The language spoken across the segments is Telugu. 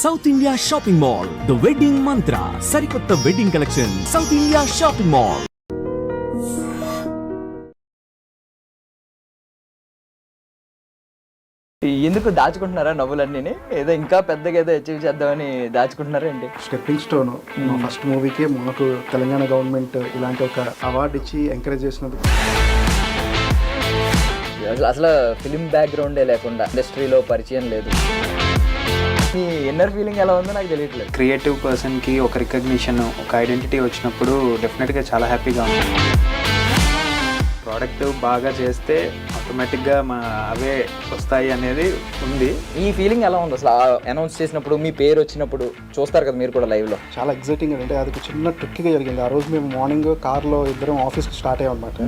South India shopping mall, the wedding మంత్ర, సరికొత్త wedding collection, south India shopping mall. ఎందుకు దాచుకుంటున్నారా నవ్వులన్నీ? ఏదో ఇంకా పెద్దగా ఏదో అచీవ్ చేద్దామని దాచుకుంటున్నారా ఏంటి? స్టెప్పింగ్ స్టోన్ మా ఫస్ట్ మూవీకి మాకు తెలంగాణ గవర్నమెంట్ ఇలాంటి ఒక అవార్డు ఇచ్చి ఎంకరేజ్ చేసినందుకు. అసలు ఫిలిం బ్యాక్గ్రౌండే లేకుండా ఇండస్ట్రీలో పరిచయం లేదు. మీ ఇన్నర్ ఫీలింగ్ ఎలా ఉందో నాకు తెలియట్లేదు. క్రియేటివ్ పర్సన్కి ఒక రికగ్నిషన్, ఒక ఐడెంటిటీ వచ్చినప్పుడు డెఫినెట్గా చాలా హ్యాపీగా ఉంటుంది. ప్రోడక్ట్ బాగా చేస్తే ఆటోమేటిక్గా అవే వస్తాయి అనేది ఉంది. ఈ ఫీలింగ్ ఎలా ఉంది అసలు అనౌన్స్ చేసినప్పుడు, మీ పేరు వచ్చినప్పుడు? చూస్తారు కదా మీరు కూడా లైవ్లో. చాలా ఎగ్జైటింగ్ అంటే అది ఒక చిన్న ట్రిక్గా జరిగింది. ఆ రోజు మేము మార్నింగ్ కార్లో ఇద్దరం ఆఫీస్కి స్టార్ట్ అయ్యామన్నమాట.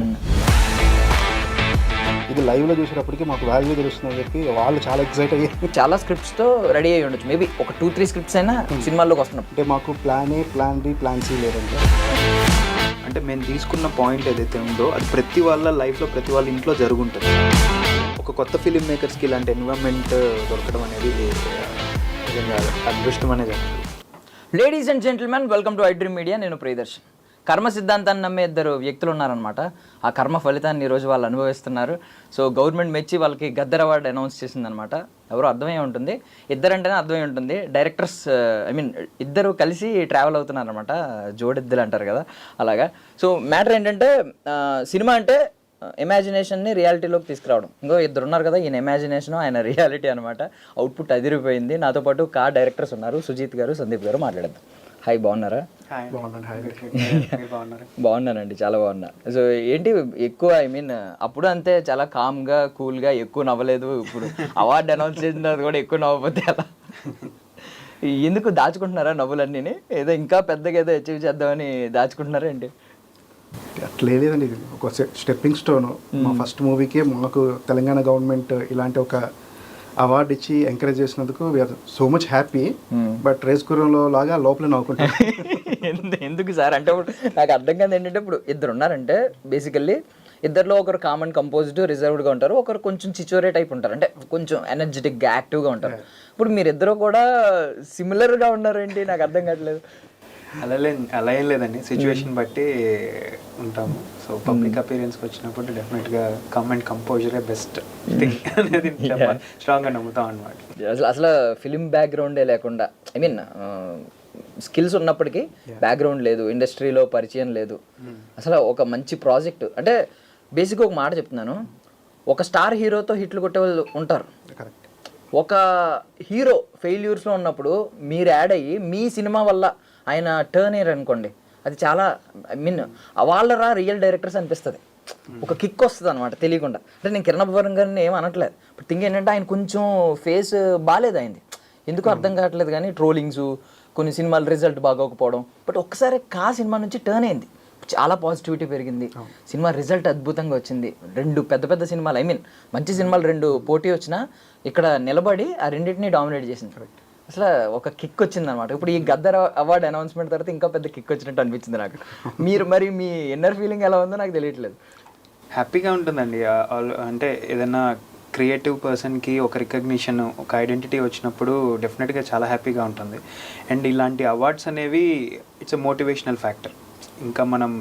ఇది లైవ్లో చూసేటప్పటికి మాకు వాల్యూ తెలుస్తుందని చెప్పి వాళ్ళు చాలా ఎగ్జైట్ అయ్యి చాలా స్క్రిప్ట్స్తో రెడీ అయ్యి ఉండొచ్చు. మేబీ ఒక 2-3 స్క్రిప్ట్స్ అయినా సినిమాల్లోకి వస్తున్నాం. అంటే మాకు plan A, plan B, plan C లేదంటే. అంటే మేము తీసుకున్న పాయింట్ ఏదైతే ఉందో అది ప్రతి వాళ్ళ లైఫ్లో, ప్రతి వాళ్ళ ఇంట్లో జరుగుంటుంది. ఒక కొత్త ఫిలిం మేకర్స్కి ఇలాంటి ఎన్విరాన్మెంట్ దొరకడం అనేది నిజంగా అదృష్టం అనేది. Ladies and gentlemen, welcome to iDream Media. నేను ప్రియదర్శన్. కర్మ సిద్ధాంతాన్ని నమ్మే ఇద్దరు వ్యక్తులు ఉన్నారనమాట. ఆ కర్మ ఫలితాన్ని ఈరోజు వాళ్ళు అనుభవిస్తున్నారు. సో గవర్నమెంట్ మెచ్చి వాళ్ళకి గద్దర్ అవార్డు అనౌన్స్ చేసిందనమాట. ఎవరో అర్థమై ఉంటుంది, ఇద్దరంటేనే అర్థమై ఉంటుంది. డైరెక్టర్స్ ఇద్దరు కలిసి ట్రావెల్ అవుతున్నారనమాట. జోడిద్దరు అంటారు కదా, అలాగా. సో మ్యాటర్ ఏంటంటే, సినిమా అంటే ఇమాజినేషన్ని రియాలిటీలోకి తీసుకురావడం. ఇంకో ఇద్దరు ఉన్నారు కదా, ఈయన ఇమాజినేషన్, ఆయన రియాలిటీ అనమాట. అవుట్పుట్ అదిరిపోయింది. నాతో పాటు డైరెక్టర్స్ ఉన్నారు, సుజీత్ గారు, సందీప్ గారు. మాట్లాడద్దాం. హాయ్, బాగున్నారా? బాగున్నానండి, చాలా బాగున్నా. సో ఏంటి ఎక్కువ, అప్పుడు అంతే చాలా కామ్గా, కూల్గా, ఎక్కువ నవ్వలేదు. ఇప్పుడు అవార్డు అనౌన్స్ చేసిన తర్వాత కూడా ఎక్కువ నవ్వకపోతే అలా. ఎందుకు దాచుకుంటున్నారా నవ్వులన్నీ? ఏదో ఇంకా పెద్దగా ఏదో అచీవ్ చేద్దామని దాచుకుంటున్నారా ఏంటి? అట్లా లేదండి. ఇది ఒక స్టెప్పింగ్ స్టోన్ మా ఫస్ట్ మూవీకి మాకు తెలంగాణ గవర్నమెంట్ ఇలాంటి ఒక అవార్డు ఇచ్చి ఎంకరేజ్ చేసినందుకు we are so much happy. But race గుర్రంలో లాగా లోపల నవ్వుకుంటాం. ఎందుకు సార్ అంటే, నాకు అర్థం కాదు ఏంటంటే, ఇప్పుడు ఇద్దరు ఉన్నారంటే బేసికల్లీ ఇద్దరిలో ఒకరు కామన్ కంపోజ్డ్, రిజర్వ్డ్గా ఉంటారు, ఒకరు కొంచెం చిచోరే టైప్ ఉంటారు, అంటే కొంచెం ఎనర్జెటిక్గా, యాక్టివ్గా ఉంటారు. ఇప్పుడు మీరిద్దరు కూడా సిమిలర్గా ఉన్నారేంటి? నాకు అర్థం కావట్లేదు. అలా ఏం లేదండి, సిచ్యువేషన్ బట్టి ఉంటాము. సో పబ్లిక్ అపీరియన్స్కి వచ్చినప్పుడు డెఫినెట్గా కమెంట్ కంపోజరే బెస్ట్ థింగ్ అనేది స్ట్రాంగ్గా నమ్ముతాం అనమాట. అసలు ఫిలిం బ్యాక్గ్రౌండే లేకుండా, స్కిల్స్ ఉన్నప్పటికీ బ్యాక్గ్రౌండ్ లేదు, ఇండస్ట్రీలో పరిచయం లేదు, అసలు ఒక మంచి ప్రాజెక్ట్ అంటే బేసిక్గా ఒక మాట చెప్తున్నాను. ఒక స్టార్ హీరోతో హిట్లు కొట్టే వాళ్ళు ఉంటారు. ఒక హీరో ఫెయిల్యూర్స్లో ఉన్నప్పుడు మీరు యాడ్ అయ్యి మీ సినిమా వల్ల ఆయన టర్న్ అయ్యారు అనుకోండి, అది చాలా వాళ్ళరా రియల్ డైరెక్టర్స్ అనిపిస్తుంది. ఒక కిక్ వస్తుంది అనమాట తెలియకుండా. అంటే నేను కిరణ్ అబ్బవరం గారిని ఏం అనట్లేదు, బట్ థింగ్ ఏంటంటే ఆయన కొంచెం ఫేస్ బాగాలేదు అయింది, ఎందుకు అర్థం కావట్లేదు. కానీ ట్రోలింగ్స్, కొన్ని సినిమాలు రిజల్ట్ బాగోకపోవడం, బట్ ఒక్కసారి సినిమా నుంచి టర్న్ అయింది, చాలా పాజిటివిటీ పెరిగింది, సినిమా రిజల్ట్ అద్భుతంగా వచ్చింది. 2 పెద్ద సినిమాలు, మంచి సినిమాలు 2 పోటీ వచ్చినా ఇక్కడ నిలబడి ఆ రెండింటినీ డామినేట్ చేసింది. అసలు ఒక కిక్ వచ్చింది అనమాట. ఇప్పుడు ఈ గద్దర్ అవార్డు అనౌన్స్మెంట్ తర్వాత ఇంకా పెద్ద కిక్ వచ్చినట్టు అనిపించింది నాకు. మరి మీ ఇన్నర్ ఫీలింగ్ ఎలా ఉందో నాకు తెలియట్లేదు. హ్యాపీగా ఉంటుందండి. అంటే ఏదైనా క్రియేటివ్ పర్సన్కి ఒక రికగ్నిషన్, ఒక ఐడెంటిటీ వచ్చినప్పుడు డెఫినెట్గా చాలా హ్యాపీగా ఉంటుంది. అండ్ ఇలాంటి అవార్డ్స్ అనేవి ఇట్స్ ఎ మోటివేషనల్ ఫ్యాక్టర్. ఇంకా మనం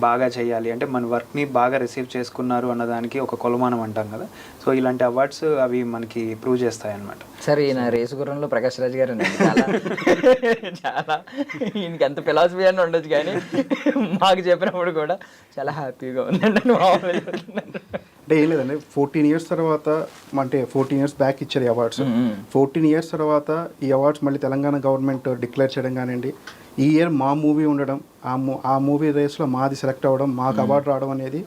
బాగా చేయాలి అంటే, మన వర్క్ని బాగా రిసీవ్ చేసుకున్నారు అన్నదానికి ఒక కొలమానం అంటాం కదా. సో ఇలాంటి అవార్డ్స్ అవి మనకి ప్రూవ్ చేస్తాయి అన్నమాట. సరే, ఈయన రేసు గుర్రంలో ప్రకాష్ రాజ్ గారు చాలా ఈయనకి ఎంత ఫిలాసఫీ అని ఉండొచ్చు, కానీ మాకు చెప్పినప్పుడు కూడా చాలా హ్యాపీగా ఉందండి. అంటే ఏం లేదండి, 14 years తర్వాత, అంటే 14 years బ్యాక్ ఇచ్చారు ఈ అవార్డ్స్. 14 years తర్వాత ఈ అవార్డ్స్ మళ్ళీ తెలంగాణ గవర్నమెంట్ డిక్లేర్ చేయడం కానివ్వండి, ఈ ఇయర్ మా మూవీ ఉండడం, ఆ మూవీ రేస్లో మాది సెలెక్ట్ అవ్వడం, మాకు అవార్డు రావడం అనేది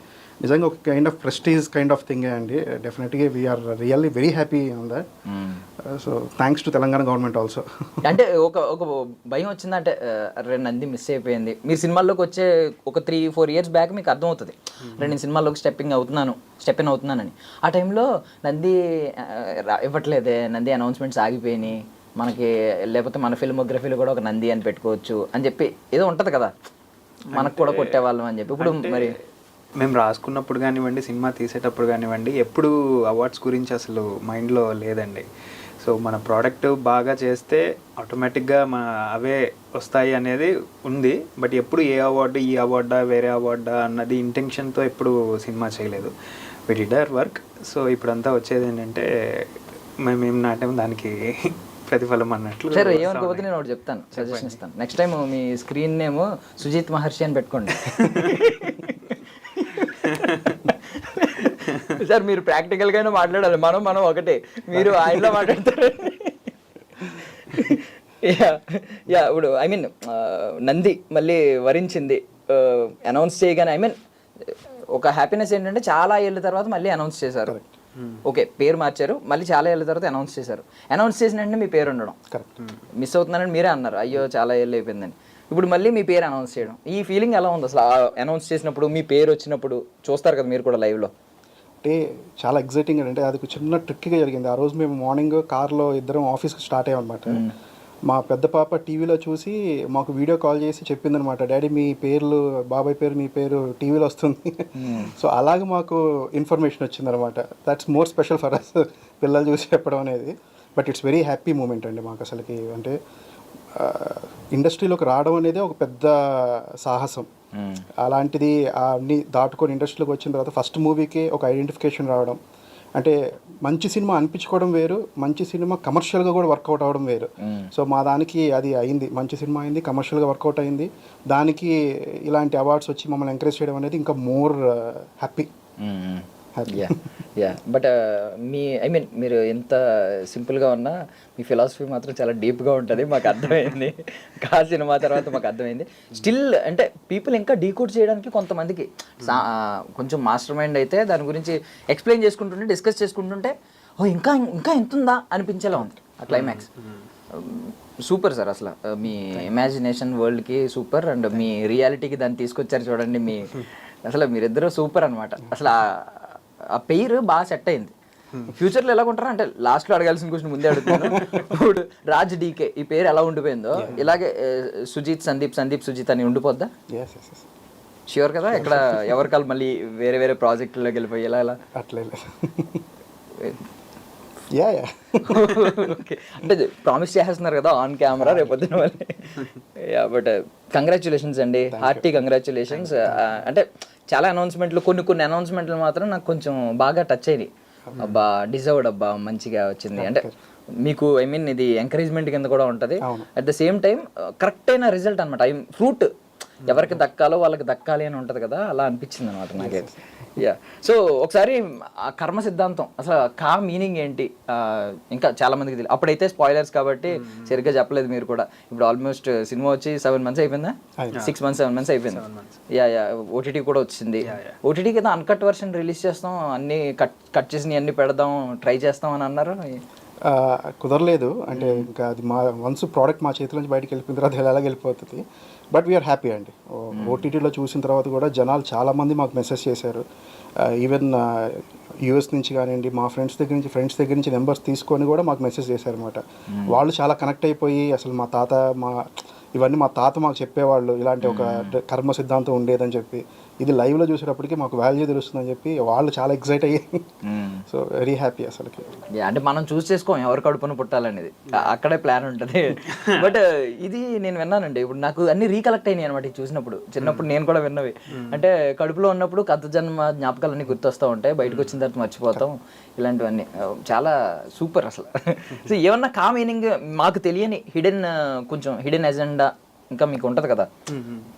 నిజంగా ఒక kind of prestige kind of thing అండి. డెఫినెట్గా we are really very happy on that. So thanks to Telangana government also. అంటే ఒక భయం వచ్చిందంటే, నంది మిస్ అయిపోయింది. మీరు సినిమాల్లోకి వచ్చే ఒక 3-4 years బ్యాక్ మీకు అర్థమవుతుంది, నేను సినిమాల్లోకి స్టెప్ ఇన్ అవుతున్నానని. ఆ టైంలో నంది ఇవ్వట్లేదే, నంది అనౌన్స్మెంట్స్ ఆగిపోయినాయి మనకి, లేకపోతే మన ఫిల్మోగ్రఫీలో కూడా ఒక నంది అని పెట్టుకోవచ్చు అని చెప్పి ఏదో ఉంటుంది కదా, మనకు కూడా కొట్టేవాళ్ళం అని చెప్పి. ఇప్పుడు మరి మేము రాసుకున్నప్పుడు కానివ్వండి, సినిమా తీసేటప్పుడు కానివ్వండి, ఎప్పుడు అవార్డ్స్ గురించి అసలు మైండ్లో లేదండి. సో మన ప్రోడక్ట్ బాగా చేస్తే ఆటోమేటిక్గా అవే వస్తాయి అనేది ఉంది. బట్ ఎప్పుడు ఏ అవార్డు, ఈ అవార్డా వేరే అవార్డా అన్నది ఇంటెన్షన్తో ఎప్పుడు సినిమా చేయలేదు. We did our work. So ఇప్పుడంతా వచ్చేది ఏంటంటే మేము నాటం దానికి ప్రతిఫలం అన్నట్లు. సరే, ఏమనుకోకపోతే నేను ఒకటి చెప్తాను, సజెషన్ ఇస్తాను. నెక్స్ట్ టైం మీ స్క్రీన్ నేమ్ సుజిత్ మహర్షి అని పెట్టుకోండి. సార్ మీరు ప్రాక్టికల్గానే మాట్లాడాలి, మనం ఒకటే, మీరు ఆయనలో మాట్లాడతారు. యా ఇప్పుడు ఐ మీన్ నంది మళ్ళీ వరించింది అనౌన్స్ చేయగానే, ఐ మీన్ ఒక హ్యాపీనెస్ ఏంటంటే చాలా ఏళ్ళ తర్వాత మళ్ళీ అనౌన్స్ చేశారు. ఓకే, పేరు మార్చారు, మళ్ళీ చాలా ఏళ్ళ తర్వాత అనౌన్స్ చేశారు. అనౌన్స్ చేసిన వెంటనే మీ పేరు ఉండడం, మిస్ అవుతున్నారని మీరే అన్నారు, అయ్యో చాలా ఏళ్ళు అయిపోయిందని. ఇప్పుడు మళ్ళీ మీ పేరు అనౌన్స్ చేయడం, ఈ ఫీలింగ్ ఎలా ఉంది అసలు? అనౌన్స్ చేసినప్పుడు మీ పేరు వచ్చినప్పుడు చూస్తారు కదా మీరు కూడా లైవ్లో. అంటే చాలా ఎగ్జైటింగ్ అంటే అది చిన్న ట్రిక్గా జరిగింది. ఆ రోజు మేము మార్నింగ్ కార్లో ఇద్దరం ఆఫీస్కి స్టార్ట్ అయ్యామన్నమాట. మా పెద్ద పాప టీవీలో చూసి మాకు వీడియో కాల్ చేసి చెప్పిందనమాట, డాడీ మీ పేర్లు, బాబాయ్ పేరు, మీ పేరు టీవీలో వస్తుంది. సో అలాగే మాకు ఇన్ఫర్మేషన్ వచ్చిందనమాట. That's more special for us, పిల్లలు చూసి చెప్పడం అనేది. But it's very happy moment అండి మాకు అసలుకి. అంటే ఇండస్ట్రీలోకి రావడం అనేది ఒక పెద్ద సాహసం. అలాంటిది అన్ని దాటుకొని ఇండస్ట్రీలోకి వచ్చిన తర్వాత ఫస్ట్ మూవీకి ఒక ఐడెంటిఫికేషన్ రావడం, అంటే మంచి సినిమా అనిపించుకోవడం వేరు, మంచి సినిమా కమర్షియల్గా కూడా వర్కౌట్ అవ్వడం వేరు. సో మా దానికి అది అయింది, మంచి సినిమా అయింది, కమర్షియల్గా వర్కౌట్ అయింది. దానికి ఇలాంటి అవార్డ్స్ వచ్చి మమ్మల్ని ఎంకరేజ్ చేయడం అనేది ఇంకా more happy. Yeah but me I mean మీరు ఎంత సింపుల్గా ఉన్నా మీ ఫిలాసఫీ మాత్రం చాలా డీప్గా ఉంటుంది, మాకు అర్థమైంది. కా సినిమా తర్వాత మాకు అర్థమైంది. స్టిల్ అంటే పీపుల్ ఇంకా డీకోడ్ చేయడానికి కొంతమందికి కొంచెం మాస్టర్ మైండ్ అయితే దాని గురించి ఎక్స్ప్లెయిన్ చేసుకుంటుంటే, డిస్కస్ చేసుకుంటుంటే, ఓ ఇంకా ఇంకా ఎంత ఉందా అనిపించేలా ఉంది ఆ క్లైమాక్స్. సూపర్ సార్, అసలు మీ ఇమాజినేషన్ వరల్డ్కి సూపర్, అండ్ మీ రియాలిటీకి దాన్ని తీసుకొచ్చారు చూడండి. అసలు మీరిద్దరూ సూపర్ అనమాట. అసలు ఆ పేరు బాగా సెట్ అయింది. ఫ్యూచర్లో ఎలా ఉంటారా అంటే లాస్ట్లో అడగాల్సిన క్వశ్చన్ ముందే అడుగుతున్నాను. ఇప్పుడు రాజ్ డీకే ఈ పేరు ఎలా ఉండిపోయిందో ఇలాగే సుజిత్ సందీప్, సందీప్ సుజిత్ అని ఉండిపోద్దా? ష్యూర్ కదా? ఇక్కడ ఎవరికాలు మళ్ళీ వేరే వేరే ప్రాజెక్టులోకి వెళ్ళిపోయి ఎలా అట్లే ఓకే, అంటే ప్రామిస్ చేస్తున్నారు కదా ఆన్ కెమెరా రేపొద్దున మళ్ళీ. యా బట్ కంగ్రాచులేషన్స్ అండి, హార్టీ కంగ్రాచులేషన్స్. అంటే చాలా అనౌన్స్మెంట్లు, కొన్ని అనౌన్స్మెంట్లు మాత్రం నాకు కొంచెం బాగా టచ్ అయ్యి, అబ్బా డిజర్వ్డ్, అబ్బా మంచిగా వచ్చింది అంటే మీకు. ఐ మీన్ ఇది ఎంకరేజ్మెంట్ కింద కూడా ఉంటుంది, at the same time correct అయిన రిజల్ట్ అనమాట. ఎవరికి దక్కాలో వాళ్ళకి దక్కాలి అని ఉంటుంది కదా, అలా అనిపించింది అనమాట నాకైతే. యా సో ఒకసారి ఆ కర్మ సిద్ధాంతం అసలు కా మీనింగ్ ఏంటి ఇంకా చాలా మందికి తెలియదు. అప్పుడైతే స్పాయిలర్స్ కాబట్టి సరిగ్గా చెప్పలేదు మీరు కూడా. ఇప్పుడు ఆల్మోస్ట్ సినిమా వచ్చి 7 months అయిపోయిందా? 6 months 7 months అయిపోయింది. యా ఓటీటీ కూడా వచ్చింది. ఓటీటీ కదా అన్కట్ వర్షన్ రిలీజ్ చేస్తాం, అన్ని కట్ చేసి అన్ని పెడదాం, ట్రై చేస్తాం అని అన్నారు. కుదరలేదు. అంటే ఇంకా అది మా వన్స్ ప్రోడక్ట్ మా చేతిలో నుంచి బయటకు వెళ్ళిపోయిన తర్వాత ఎలాగ వెళ్ళిపోతుంది. బట్ వీఆర్ హ్యాపీ అండి. ఓటీటీలో చూసిన తర్వాత కూడా జనాలు చాలామంది మాకు మెసేజ్ చేశారు. ఈవెన్ యూఎస్ నుంచి కానివ్వండి, మా ఫ్రెండ్స్ దగ్గర నుంచి నెంబర్స్ తీసుకొని కూడా మాకు మెసేజ్ చేశారు అనమాట. వాళ్ళు చాలా కనెక్ట్ అయిపోయి అసలు ఇవన్నీ మా తాత మాకు చెప్పేవాళ్ళు, ఇలాంటి ఒక కర్మ సిద్ధాంతం ఉండేదని చెప్పి, ఇది లైవ్లో చూసేటప్పటికి మాకు వాల్యూ తెలుస్తుందని చెప్పి వాళ్ళు చాలా ఎక్సైట్ అయ్యి, సో వెరీ హ్యాపీ అసలుకి. అంటే మనం చూస్ చేసుకోం ఎవరి కడుపున పుట్టాలనేది, అక్కడే ప్లాన్ ఉంటుంది. బట్ ఇది నేను విన్నానండి, ఇప్పుడు నాకు అన్ని రీకలెక్ట్ అయినాయి అనమాట చూసినప్పుడు. చిన్నప్పుడు నేను కూడా విన్నవి అంటే కడుపులో ఉన్నప్పుడు కథ జన్మ జ్ఞాపకాలన్నీ గుర్తొస్తూ ఉంటాయి, బయటకు వచ్చిన తర్వాత మర్చిపోతాం, ఇలాంటివన్నీ చాలా సూపర్ అసలు. సో ఏమన్నా కా మీనింగ్ మాకు తెలియని కొంచెం హిడెన్ ఎజెండా ఇంకా మీకు ఉంటుంది కదా,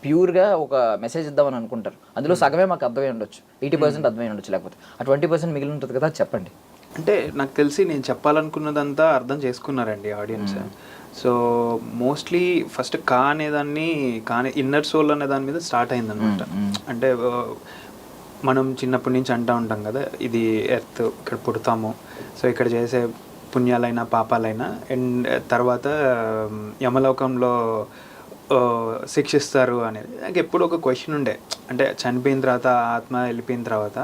ప్యూర్గా ఒక మెసేజ్ ఇద్దామని అనుకుంటారు, అందులో సగమే మాకు అర్థమై ఉండొచ్చు, 80% అర్థమై ఉండొచ్చు, లేకపోతే ఆ 20% మిగిలి ఉంటుంది కదా, చెప్పండి. అంటే నాకు తెలిసి నేను చెప్పాలనుకున్నదంతా అర్థం చేసుకున్నారండి ఆడియన్స్. సో మోస్ట్లీ ఫస్ట్ కా అనేదాన్ని ఇన్నర్ సోల్ అనే దాని మీద స్టార్ట్ అయిందనమాట. అంటే మనం చిన్నప్పటి నుంచి అంటూ ఉంటాం కదా, ఇది ఎర్త్, ఇక్కడ పుడతాము, సో ఇక్కడ చేసే పుణ్యాలైనా పాపాలైనా అండ్ తర్వాత యమలోకంలో శిక్షిస్తారు అనేది నాకు ఎప్పుడు ఒక క్వశ్చన్ ఉండే. అంటే చనిపోయిన తర్వాత ఆత్మ వెళ్ళిపోయిన తర్వాత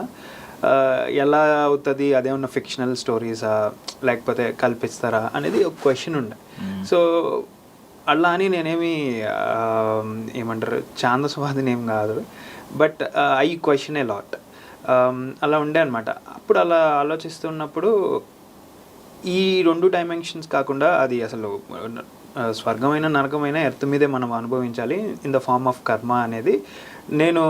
ఎలా అవుతుంది, అదేమన్నా ఫిక్షనల్ స్టోరీసా లేకపోతే కల్పిస్తారా అనేది ఒక క్వశ్చన్ ఉండే. సో అలా అని నేనేమి ఏమంటారు ఛాందస్వాదిని ఏం కాదు, but I question a lot అలా ఉండే అనమాట. అప్పుడు అలా ఆలోచిస్తున్నప్పుడు ఈ 2 డైమెన్షన్స్ కాకుండా అది అసలు స్వర్గమైన నరకమైన ఎర్త్ మీదే మనం అనుభవించాలి ఇన్ ద ఫార్మ్ ఆఫ్ కర్మ అనేది నేను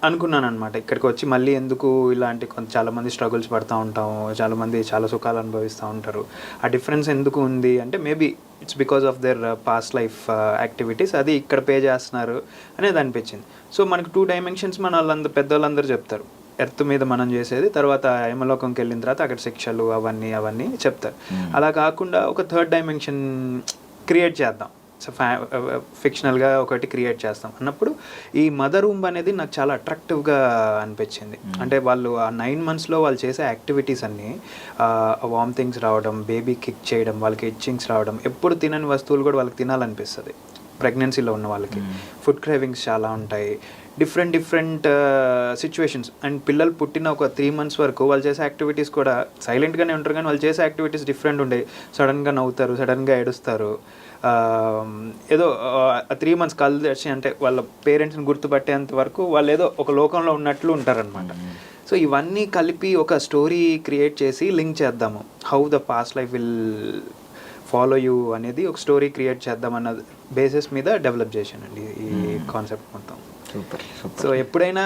అనుకున్నాను అనమాట. ఇక్కడికి వచ్చి మళ్ళీ ఎందుకు ఇలాంటి చాలామంది స్ట్రగుల్స్ పడుతూ ఉంటాము, చాలామంది చాలా సుఖాలు అనుభవిస్తూ ఉంటారు, ఆ డిఫరెన్స్ ఎందుకు ఉంది అంటే maybe it's because of their past life activities, అది ఇక్కడ పే చేస్తున్నారు అనేది అనిపించింది. సో మనకు 2 డైమెన్షన్స్ మన వాళ్ళందరూ పెద్దవాళ్ళందరూ చెప్తారు, ఎర్త్ మీద మనం చేసేది, తర్వాత యమలోకంకి వెళ్ళిన తర్వాత అక్కడ శిక్షలు అవన్నీ చెప్తారు. అలా కాకుండా ఒక 3rd డైమెన్షన్ క్రియేట్ చేద్దాం, సో ఫిక్షనల్గా ఒకటి క్రియేట్ చేస్తాం అన్నప్పుడు ఈ మదర్ రూమ్ అనేది నాకు చాలా అట్రాక్టివ్గా అనిపించింది. అంటే వాళ్ళు ఆ 9 monthsలో వాళ్ళు చేసే యాక్టివిటీస్ అన్నీ, వామిటింగ్స్ రావడం, బేబీ కిక్ చేయడం, వాళ్ళకి ఇచ్చింగ్స్ రావడం, ఎప్పుడు తినని వస్తువులు కూడా వాళ్ళకి తినాలనిపిస్తుంది ప్రెగ్నెన్సీలో ఉన్న వాళ్ళకి, ఫుడ్ క్రేవింగ్స్ చాలా ఉంటాయి, డిఫరెంట్ సిచ్యువేషన్స్. అండ్ పిల్లలు పుట్టిన ఒక 3 months వరకు వాళ్ళు చేసే యాక్టివిటీస్ కూడా సైలెంట్గానే ఉంటారు, కానీ వాళ్ళు చేసే యాక్టివిటీస్ డిఫరెంట్ ఉంటాయి. సడన్గా నవ్వుతారు, సడన్గా ఏడుస్తారు, ఏదో 3 months కళ్ళు తెరిచి అంటే వాళ్ళ పేరెంట్స్ని గుర్తుపట్టేంత వరకు వాళ్ళు ఏదో ఒక లోకంలో ఉన్నట్లు ఉంటారనమాట. సో ఇవన్నీ కలిపి ఒక స్టోరీ క్రియేట్ చేసి లింక్ చేద్దాము, how the past life will follow you అనేది ఒక స్టోరీ క్రియేట్ చేద్దాం అన్న బేసిస్ మీద డెవలప్ చేశానండి ఈ కాన్సెప్ట్ మొత్తం. సూపర్. సో ఎప్పుడైనా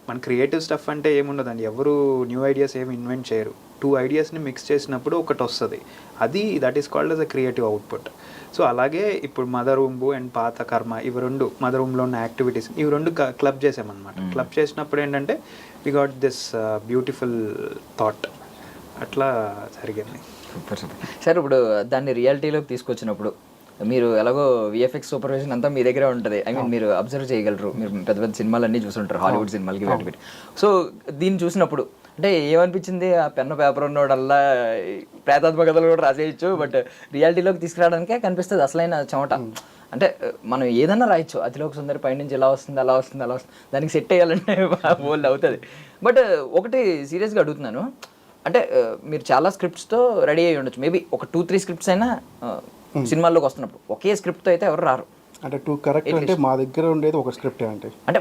మన క్రియేటివ్ స్టఫ్ అంటే ఏముండదండి, ఎవరు న్యూ ఐడియాస్ ఏమి ఇన్వెంట్ చేయరు, 2 ideasని మిక్స్ చేసినప్పుడు ఒకటి వస్తుంది, అది that is called as a creative output. So అలాగే ఇప్పుడు మదర్ రూమ్ అండ్ పాత కర్మ, ఇవి 2 మదర్ రూమ్లో ఉన్న యాక్టివిటీస్, ఇవి 2 క్లబ్ చేసామన్నమాట. క్లబ్ చేసినప్పుడు ఏంటంటే we got this beautiful thought, అట్లా జరిగింది. సూపర్. సార్ ఇప్పుడు దాన్ని రియాలిటీలోకి తీసుకొచ్చినప్పుడు మీరు ఎలాగో విఎఫ్ఎక్స్ సూపర్విజన్ అంతా మీ దగ్గరే ఉంటుంది, ఐ మీన్ మీరు అబ్జర్వ్ చేయగలరు, మీరు పెద్ద పెద్ద సినిమాలు అన్నీ చూసుంటారు, హాలీవుడ్ సినిమాలకి పెట్టి. సో దీన్ని చూసినప్పుడు అంటే ఏమనిపించింది, ఆ పెన్ను పేపర్ ఉన్నోడల్లా ప్రేతాత్మక కథలు కూడా రాసేయచ్చు, బట్ రియాలిటీలోకి తీసుకురావడానికే కనిపిస్తుంది అసలైన చెమట. అంటే మనం ఏదన్నా రాయొచ్చు, అతిలోక సుందరి పైనుంచి ఇలా వస్తుంది అలా వస్తుంది అలా వస్తుంది, దానికి సెట్ అయ్యాలంటే బోల్డ్ అవుతుంది. బట్ ఒకటి సీరియస్గా అడుగుతున్నాను, అంటే మీరు చాలా స్క్రిప్ట్స్తో రెడీ అయ్యి ఉండొచ్చు, మేబీ ఒక 2-3 స్క్రిప్ట్స్ అయినా సినిమాల్లోకి వస్తున్నప్పుడు ఒకే స్క్రిప్ట్తో అయితే ఎవరు రారు. అంటే 2 కరెక్ట్ అంటే మా దగ్గర ఉండేది ఒక స్క్రిప్టే, అంటే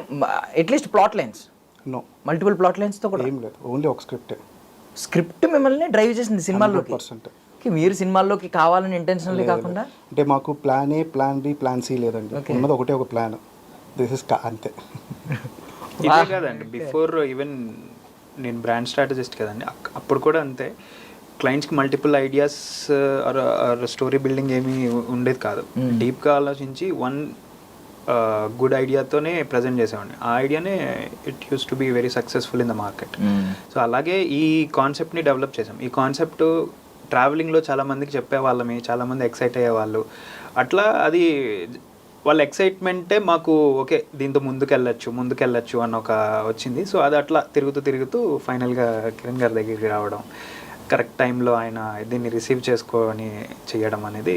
at least plot lines, no multiple plot లైన్స్తో కూడా ఏం లేదు, ఓన్లీ ఒక స్క్రిప్టే. స్క్రిప్ట్ మిమ్మల్ని డ్రైవ్ చేసింది సినిమాల్లోకి. 100%. మీరు సినిమాల్లోకి కావాలని ఇంటెన్షనల్లీ కాకుండా, అంటే మాకు plan A, plan B, plan C లేదండి, ఉన్నది ఒకటే ఒక ప్లాన్, దిస్ ఇస్ అంతే. ఇదే కాదండి, బిఫోర్ ఈవెన్ నేను బ్రాండ్ స్ట్రాటజిస్ట్ కదండి, అప్పుడు కూడా అంతే, క్లయింట్స్కి multiple ideas or story building ఏమీ ఉండేది కాదు. డీప్గా ఆలోచించి 1 గుడ్ ఐడియాతోనే ప్రజెంట్ చేసేవాడిని. ఆ ఐడియానే it use to be very successful in the market. So అలాగే ఈ కాన్సెప్ట్ని డెవలప్ చేసాం. ఈ కాన్సెప్ట్ ట్రావెలింగ్లో చాలామందికి చెప్పేవాళ్ళమి, చాలామంది ఎక్సైట్ అయ్యేవాళ్ళు. అట్లా అది వాళ్ళ ఎక్సైట్మెంటే మాకు ఓకే దీంతో ముందుకెళ్ళచ్చు అన్న ఒక వచ్చింది. సో అది అట్లా తిరుగుతూ ఫైనల్గా కిరణ్ గారి దగ్గరికి రావడం, కరెక్ట్ టైంలో ఆయన దీన్ని రిసీవ్ చేసుకొని చేయడం అనేది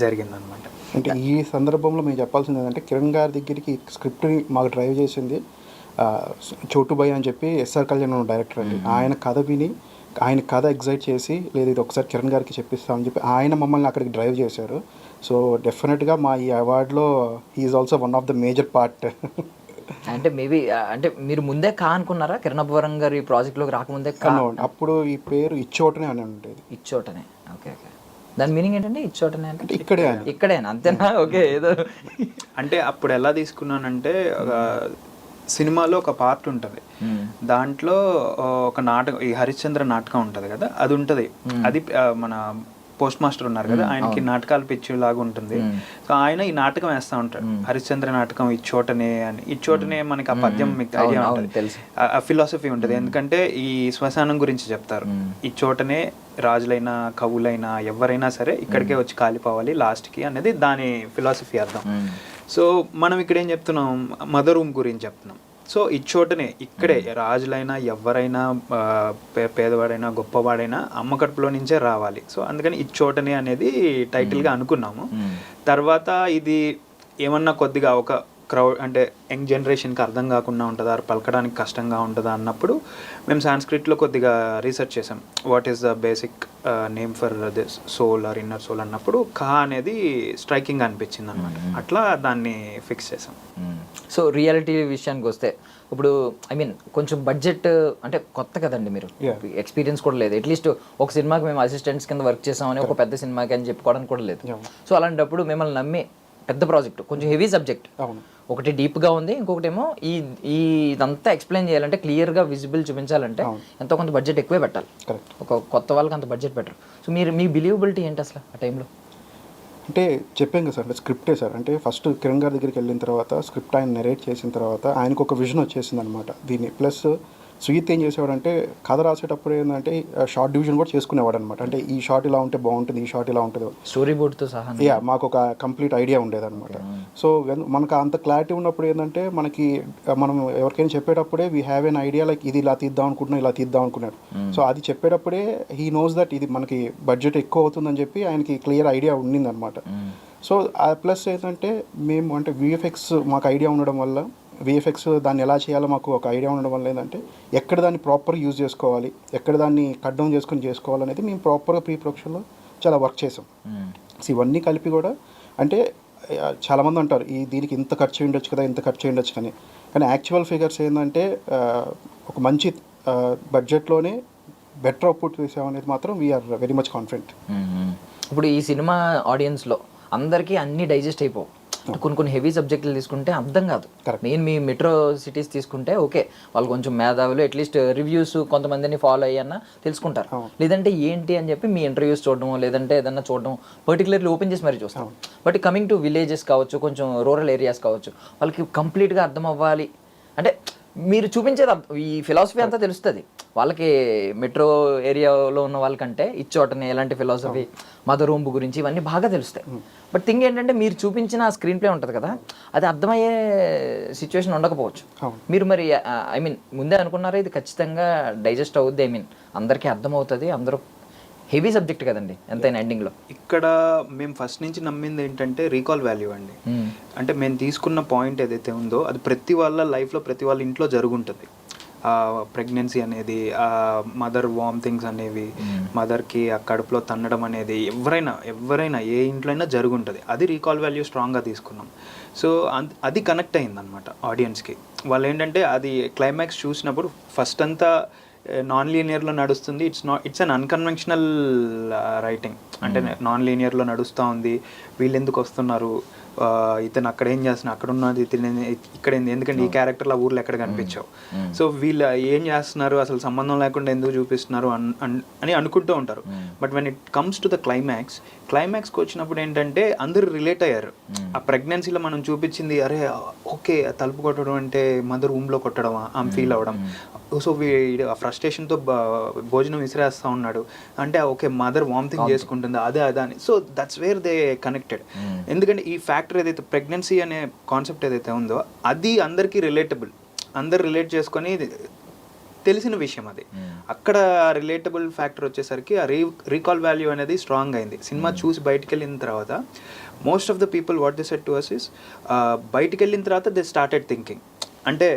జరిగిందనమాట. అంటే ఈ సందర్భంలో మేము చెప్పాల్సింది ఏంటంటే, కిరణ్ గారి దగ్గరికి స్క్రిప్ట్ని మాకు డ్రైవ్ చేసింది చోటుబాయ్ అని చెప్పి ఎస్ఆర్ కళ్యాణ్ డైరెక్టర్ అండి. ఆయన కథ విని, ఆయన కథ ఎగ్జైట్ చేసి, లేదు ఇది ఒకసారి కిరణ్ గారికి చెప్పిస్తామని చెప్పి ఆయన మమ్మల్ని అక్కడికి డ్రైవ్ చేశారు. సో డెఫినెట్గా మా ఈ అవార్డులో he is also one of the major part. అంటే మేబీ అంటే మీరు ముందే అనుకున్నారా కిరణ్ అబ్బవరం గారి ప్రాజెక్ట్లోకి రాకముందే? అప్పుడు ఈ పేరు ఇచ్చోటనే అని ఉండేది. ఇచ్చోటనే, ఓకే. దాని మీనింగ్ ఏంటంటే ఇచ్చోటనే అంటే ఇక్కడేనా, అంతేనా? ఓకే. ఏదో అంటే అప్పుడు ఎలా తీసుకున్నానంటే, సినిమాలో ఒక పార్ట్ ఉంటుంది, దాంట్లో ఒక నాటకం, ఈ హరిశ్చంద్ర నాటకం ఉంటుంది కదా, అది ఉంటుంది. అది మన పోస్ట్ మాస్టర్ ఉన్నారు కదా, ఆయనకి నాటకాలు పిచ్చిలాగా ఉంటుంది. సో ఆయన ఈ నాటకం వేస్తూ ఉంటాడు, హరిశ్చంద్ర నాటకం ఇచ్చోటనే అని. ఇచ్చోటనే మనకి ఆ పద్యం మీకు ఐడియా ఉంటుంది, ఆ ఫిలాసఫీ ఉంటుంది. ఎందుకంటే ఈ శ్మశానం గురించి చెప్తారు, ఇచ్చోటనే రాజులైనా కవులైనా ఎవరైనా సరే ఇక్కడికే వచ్చి కాలిపోవాలి లాస్ట్కి అనేది దాని ఫిలాసఫీ అర్థం. సో మనం ఇక్కడ ఏం చెప్తున్నాం, మదర్ రూమ్ గురించి చెప్తున్నాం. సో ఇచ్చోటనే ఇక్కడే రాజులైనా ఎవరైనా పేదవాడైనా గొప్పవాడైనా అమ్మ కడుపులో నుంచే రావాలి. సో అందుకని ఇచ్చోటనే అనేది టైటిల్గా అనుకున్నాము. తర్వాత ఇది ఏమన్నా కొద్దిగా ఒక క్రౌడ్ అంటే యంగ్ జనరేషన్కి అర్థం కాకుండా ఉంటుందా, పలకడానికి కష్టంగా ఉంటుందా అన్నప్పుడు మేము సాంస్క్రిట్లో కొద్దిగా రీసెర్చ్ చేసాం, what is the basic name for this soul or inner soul అన్నప్పుడు కా అనేది స్ట్రైకింగ్ అనిపించింది అనమాట. అట్లా దాన్ని ఫిక్స్ చేసాం. సో రియాలిటీ విషయానికి వస్తే ఇప్పుడు ఐ మీన్ కొంచెం బడ్జెట్ అంటే కొత్త కదండి మీరు, ఎక్స్పీరియన్స్ కూడా లేదు. అట్లీస్ట్ ఒక సినిమాకి మేము అసిస్టెంట్స్ కింద వర్క్ చేసామని ఒక పెద్ద సినిమాకి అని చెప్పుకోవడానికి కూడా లేదు. సో అలాంటప్పుడు మిమ్మల్ని నమ్మి పెద్ద ప్రాజెక్ట్, కొంచెం హెవీ సబ్జెక్ట్, ఒకటి డీప్గా ఉంది, ఇంకొకటి ఏమో ఈ ఇదంతా ఎక్స్ప్లెయిన్ చేయాలంటే క్లియర్గా విజిబుల్ చూపించాలంటే ఎంతో కొంత బడ్జెట్ ఎక్కువే పెట్టాలి. ఒక కొత్త వాళ్ళకి అంత బడ్జెట్ పెట్టరు. సో మీ బిలీవబిలిటీ ఏంటి అసలు ఆ టైంలో? అంటే చెప్పాం కదా సార్, అంటే స్క్రిప్టే సార్. అంటే ఫస్ట్ కిరణ్ గారి దగ్గరికి వెళ్ళిన తర్వాత స్క్రిప్ట్ ఆయన నెరేట్ చేసిన తర్వాత ఆయనకు ఒక విజన్ వచ్చేసింది అనమాట దీన్ని. ప్లస్ సుజిత్ ఏం చేసేవాడంటే కథ రాసేటప్పుడు ఏంటంటే షార్ట్ డివిజన్ కూడా చేసుకునేవాడు అనమాట. అంటే ఈ షార్ట్ ఇలా ఉంటే బాగుంటుంది, ఈ షార్ట్ ఇలా ఉంటుంది, స్టోరీ బోర్డ్తో సహా మాకు ఒక కంప్లీట్ ఐడియా ఉండేదన్నమాట. సో మనకు అంత క్లారిటీ ఉన్నప్పుడు ఏంటంటే మనం ఎవరికైనా చెప్పేటప్పుడే we have an idea, like ఇది ఇలా తీద్దాం అనుకుంటున్నాం, ఇలా తీద్దాం అనుకున్నాడు. సో అది చెప్పేటప్పుడే హీ నోస్ దట్ ఇది మనకి బడ్జెట్ ఎక్కువ అవుతుందని చెప్పి ఆయనకి క్లియర్ ఐడియా ఉండిందనమాట. సో ప్లస్ ఏంటంటే మేము అంటే విఎఫ్ఎక్స్ మాకు ఐడియా ఉండడం వల్ల, విఎఫ్ఎక్స్ దాన్ని ఎలా చేయాలో మాకు ఒక ఐడియా ఉండడం వల్ల ఏంటంటే ఎక్కడ దాన్ని ప్రాపర్ యూజ్ చేసుకోవాలి, ఎక్కడ దాన్ని కట్ డౌన్ చేసుకోవాలనేది మేము ప్రాపర్గా ప్రీ ప్రొడక్షన్లో చాలా వర్క్ చేసాం. సో ఇవన్నీ కలిపి కూడా అంటే చాలామంది అంటారు దీనికి ఇంత ఖర్చు ఉండొచ్చు కదా, ఇంత ఖర్చు ఉండొచ్చు కానీ యాక్చువల్ ఫిగర్స్ ఏంటంటే ఒక మంచి బడ్జెట్లోనే బెటర్ అవుట్పుట్ చేసామనేది మాత్రం వీఆర్ వెరీ మచ్ కాన్ఫిడెంట్. ఇప్పుడు ఈ సినిమా ఆడియన్స్లో అందరికీ అన్నీ డైజెస్ట్ అయిపోవు. కొన్ని హెవీ సబ్జెక్టులు తీసుకుంటే అర్థం కాదు. మెయిన్ మీ మెట్రో సిటీస్ తీసుకుంటే ఓకే, వాళ్ళు కొంచెం మేధావులు, అట్లీస్ట్ రివ్యూస్ కొంతమందిని ఫాలో అయ్యన్నా తెలుసుకుంటారు. లేదంటే ఏంటి అని చెప్పి మీ ఇంటర్వ్యూస్ చూడడం, లేదంటే ఏదన్నా చూడడం, పర్టికులర్లీ ఓపెన్ చేసి మరీ చూస్తాం. బట్ కమింగ్ టు విలేజెస్ కావచ్చు, కొంచెం రూరల్ ఏరియాస్ కావచ్చు, వాళ్ళకి కంప్లీట్గా అర్థం అవ్వాలి అంటే మీరు చూపించేది ఈ ఫిలాసఫీ అంతా తెలుస్తుంది వాళ్ళకి. మెట్రో ఏరియాలో ఉన్న వాళ్ళకంటే ఇచ్చోటని ఎలాంటి ఫిలాసఫీ, మదర్ రూమ్ గురించి ఇవన్నీ బాగా తెలుస్తాయి. బట్ థింగ్ ఏంటంటే మీరు చూపించిన స్క్రీన్ ప్లే ఉంటుంది కదా, అది అర్థమయ్యే సిచ్యువేషన్ ఉండకపోవచ్చు. మీరు మరి ఐ మీన్ ముందే అనుకున్నారా ఇది ఖచ్చితంగా డైజెస్ట్ అవుద్ది, ఐ మీన్ అందరికీ అర్థమవుతుంది, అందరూ హెవీ సబ్జెక్ట్ కదండి ఎంతైనా ఎండింగ్లో. ఇక్కడ మేము ఫస్ట్ నుంచి నమ్మింది ఏంటంటే రీకాల్ వాల్యూ అండి. అంటే మేము తీసుకున్న పాయింట్ ఏదైతే ఉందో అది ప్రతి వాళ్ళ లైఫ్లో, ప్రతి వాళ్ళ ఇంట్లో జరుగుంటుంది. ప్రెగ్నెన్సీ అనేది, మదర్ వామిటింగ్స్ అనేవి, మదర్కి ఆ కడుపులో తన్నడం అనేది ఎవరైనా ఏ ఇంట్లో అయినా జరుగుంటుంది. అది రీకాల్ వాల్యూ స్ట్రాంగ్గా తీసుకున్నాం. సో అది కనెక్ట్ అయిందనమాట ఆడియన్స్కి. వాళ్ళు ఏంటంటే అది క్లైమాక్స్ చూసినప్పుడు ఫస్ట్ అంతా నాన్ లీనియర్లో నడుస్తుంది. It's an unconventional writing. అంటే నాన్ లీనియర్లో నడుస్తూ ఉంది, వీళ్ళు ఎందుకు వస్తున్నారు, ఇతను అక్కడ ఏం చేస్తున్నా, అక్కడ ఉన్నది ఇతను ఇక్కడ ఎందుకంటే ఈ క్యారెక్టర్లు ఆ ఊర్లో ఎక్కడ కనిపించావు, సో వీళ్ళు ఏం చేస్తున్నారు, అసలు సంబంధం లేకుండా ఎందుకు చూపిస్తున్నారు అని అనుకుంటూ ఉంటారు. But when it comes to the క్లైమాక్స్కి వచ్చినప్పుడు ఏంటంటే అందరూ రిలేట్ అయ్యారు. ఆ ప్రెగ్నెన్సీలో మనం చూపించింది, అరే ఓకే తలుపు కొట్టడం అంటే మదర్ రూమ్లో కొట్టడమా, ఆమె ఫీల్ అవ్వడం. సో ఆ ఫ్రస్ట్రేషన్తో భోజనం విసిరేస్తూ ఉన్నాడు అంటే ఓకే మదర్ వామిటింగ్ చేసుకుంటుంది, అదే అని. So that's where they connected. ఎందుకంటే ఈ ఫ్యాక్టర్ ఏదైతే ప్రెగ్నెన్సీ అనే కాన్సెప్ట్ ఏదైతే ఉందో అది అందరికీ రిలేటబుల్, అందరు రిలేట్ చేసుకొని తెలిసిన విషయం అది. అక్కడ రిలేటబుల్ ఫ్యాక్టర్ వచ్చేసరికి ఆ రీకాల్ వాల్యూ అనేది స్ట్రాంగ్ అయింది. సినిమా చూసి బయటికి వెళ్ళిన తర్వాత most of the people what they said to us is, బయటికి వెళ్ళిన తర్వాత దే స్టార్టెడ్ థింకింగ్ అంటే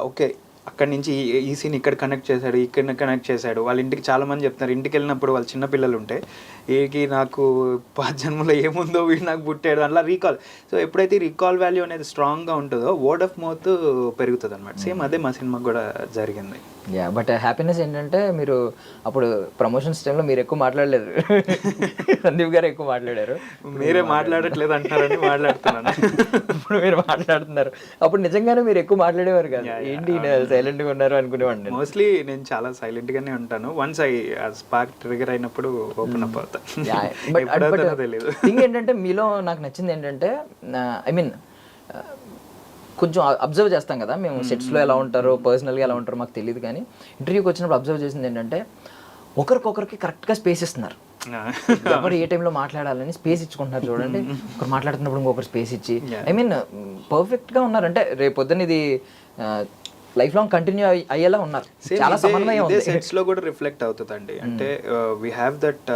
ఓకే అక్కడి నుంచి ఈ సీన్ ఇక్కడ కనెక్ట్ చేశాడు, ఇక్కడ కనెక్ట్ చేశాడు. వాళ్ళ ఇంటికి చాలామంది చెప్తున్నారు, ఇంటికి వెళ్ళినప్పుడు వాళ్ళ చిన్నపిల్లలు ఉంటే ఏకి నాకు 5 జన్మలో ఏముందో వీడు నాకు పుట్టాడు అలా రీకాల్. సో ఎప్పుడైతే రీకాల్ వాల్యూ అనేది స్ట్రాంగ్గా ఉంటుందో వర్డ్ ఆఫ్ మౌత్ పెరుగుతుంది అనమాట. సేమ్ అదే మా సినిమాకి కూడా జరిగింది. యా, బట్ హ్యాపీనెస్ ఏంటంటే మీరు అప్పుడు ప్రమోషన్స్ టైంలో మీరు ఎక్కువ మాట్లాడలేదు, సందీప్ గారు ఎక్కువ మాట్లాడారు. మీరే మాట్లాడట్లేదు అంటున్నారని మాట్లాడుతున్నాను. ఇప్పుడు మీరు మాట్లాడుతున్నారు, అప్పుడు నిజంగానే మీరు ఎక్కువ మాట్లాడేవారు కదా, ఏంటి సైలెంట్గా ఉన్నారు అనుకునేవాడిని. మోస్ట్లీ నేను చాలా సైలెంట్గానే ఉంటాను. వన్స్ స్పార్క్ ట్రిగర్ అయినప్పుడు ఓపెన్ అప్ అవుతా. తెలియదు థింగ్ ఏంటంటే మీలో నాకు నచ్చింది ఏంటంటే ఐ మీన్ కొంచెం అబ్జర్వ్ చేస్తాం కదా మేము, సెట్స్లో ఎలా ఉంటారో పర్సనల్గా ఎలా ఉంటారో మాకు తెలియదు, కానీ ఇంటర్వ్యూకి వచ్చినప్పుడు అబ్జర్వ్ చేసింది ఏంటంటే ఒకరికొకరికి కరెక్ట్గా స్పేస్ ఇస్తున్నారు. ఎవరు ఏ టైంలో మాట్లాడాలని స్పేస్ ఇచ్చుకుంటున్నారు చూడండి. ఒకరు మాట్లాడుతున్నప్పుడు ఇంకొకరు స్పేస్ ఇచ్చి ఐ మీన్ పర్ఫెక్ట్గా ఉన్నారు. అంటే రేపు పొద్దున్న ఇది లైఫ్ లాంగ్ కంటిన్యూ అయ్యేలా ఉన్నారు. చాలా సమన్వయం ఉంది. సెట్స్లో కూడా రిఫ్లెక్ట్ అవుతుందండి. అంటే వీ హ్యావ్ దట్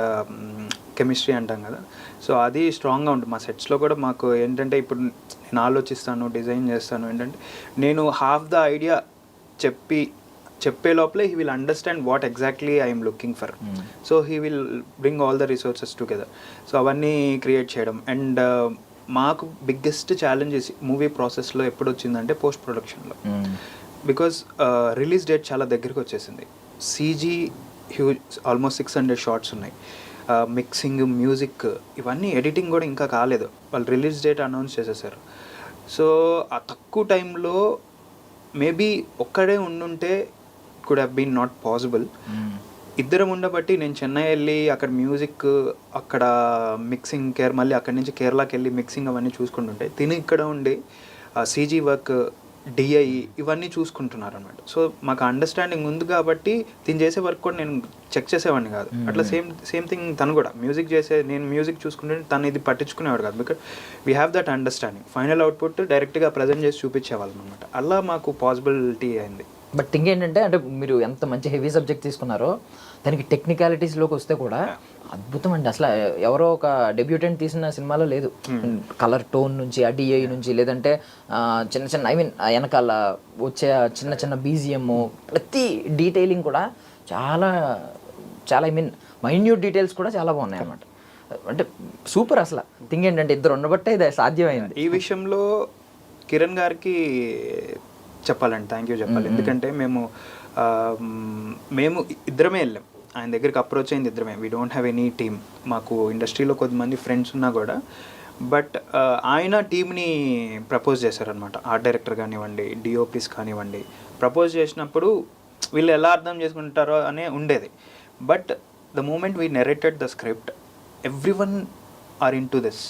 కెమిస్ట్రీ అంటాం కదా, సో అది స్ట్రాంగ్గా ఉంటుంది. మా సెట్స్లో కూడా మాకు ఏంటంటే ఇప్పుడు నేను ఆలోచిస్తాను, డిజైన్ చేస్తాను, ఏంటంటే నేను హాఫ్ ద ఐడియా చెప్పే లోపలే he will understand what exactly I'm looking for. So he will bring all the resources together. So అవన్నీ క్రియేట్ చేయడం. అండ్ మాకు బిగ్గెస్ట్ ఛాలెంజెస్ మూవీ ప్రాసెస్లో ఎప్పుడు వచ్చిందంటే పోస్ట్ ప్రొడక్షన్లో. బికాజ్ రిలీజ్ డేట్ చాలా దగ్గరికి వచ్చేసింది. సీజీ హ్యూజ్, ఆల్మోస్ట్ 600 షార్ట్స్ ఉన్నాయి. మిక్సింగ్, మ్యూజిక్, ఇవన్నీ ఎడిటింగ్ కూడా ఇంకా కాలేదు. వాళ్ళు రిలీజ్ డేట్ అనౌన్స్ చేసేసారు. సో ఆ తక్కువ టైంలో మేబీ ఒక్కడే ఉండుంటే could have been not possible. ఇద్దరం ఉండబట్టి నేను చెన్నై వెళ్ళి అక్కడ మ్యూజిక్, అక్కడ మిక్సింగ్ కేర్, మళ్ళీ అక్కడి నుంచి కేరళకి వెళ్ళి మిక్సింగ్ అవన్నీ చూసుకుంటుంటే తిని ఇక్కడ ఉండి సీజీ వర్క్, డిఐ ఇవన్నీ చూసుకుంటున్నారు అనమాట. సో మాకు అండర్స్టాండింగ్ ఉంది కాబట్టి తిని చేసే వర్క్ కూడా నేను చెక్ చేసేవాడిని కాదు. అట్లా సేమ్ థింగ్ తను కూడా మ్యూజిక్ నేను మ్యూజిక్ చూసుకుంటే తను ఇది పట్టించుకునేవాడు కాదు. Because we have that understanding. Final output డైరెక్ట్గా ప్రజెంట్ చేసి చూపించేవాళ్ళం అనమాట. అలా మాకు పాసిబిలిటీ అయింది. బట్ థింగ్ ఏంటంటే, అంటే మీరు ఎంత మంచి హెవీ సబ్జెక్ట్ తీసుకున్నారో దానికి టెక్నికాలిటీస్లోకి వస్తే కూడా అద్భుతం అండి. అసలు ఎవరో ఒక డెబ్యూటెంట్ తీసిన సినిమాలో లేదు. కలర్ టోన్ నుంచి, ఆ డిఐ నుంచి, లేదంటే చిన్న చిన్న వెనకాల వచ్చే చిన్న చిన్న బీజిఎం, ప్రతి డీటెయిలింగ్ కూడా చాలా చాలా మైన్యూట్ డీటెయిల్స్ కూడా చాలా బాగున్నాయి అన్నమాట. అంటే సూపర్. అసలు థింగ్ ఏంటంటే ఇద్దరు ఉండబట్టే ఇది సాధ్యమైంది. ఈ విషయంలో కిరణ్ గారికి చెప్పాలండి, థ్యాంక్ యూ చెప్పాలి. ఎందుకంటే మేము ఇద్దరమే వెళ్ళాం ఆయన దగ్గరికి. అప్రోచ్ అయింది ఇద్దరమే. We don't have any team. మాకు ఇండస్ట్రీలో కొద్దిమంది ఫ్రెండ్స్ ఉన్నా కూడా, బట్ ఆయన టీమ్ని ప్రపోజ్ చేశారనమాట. ఆర్ట్ డైరెక్టర్ కానివ్వండి, డిఓపీస్ కానివ్వండి. ప్రపోజ్ చేసినప్పుడు వీళ్ళు ఎలా అర్థం చేసుకుంటారో అనే ఉండేది. But the moment we narrated the script, everyone are into this.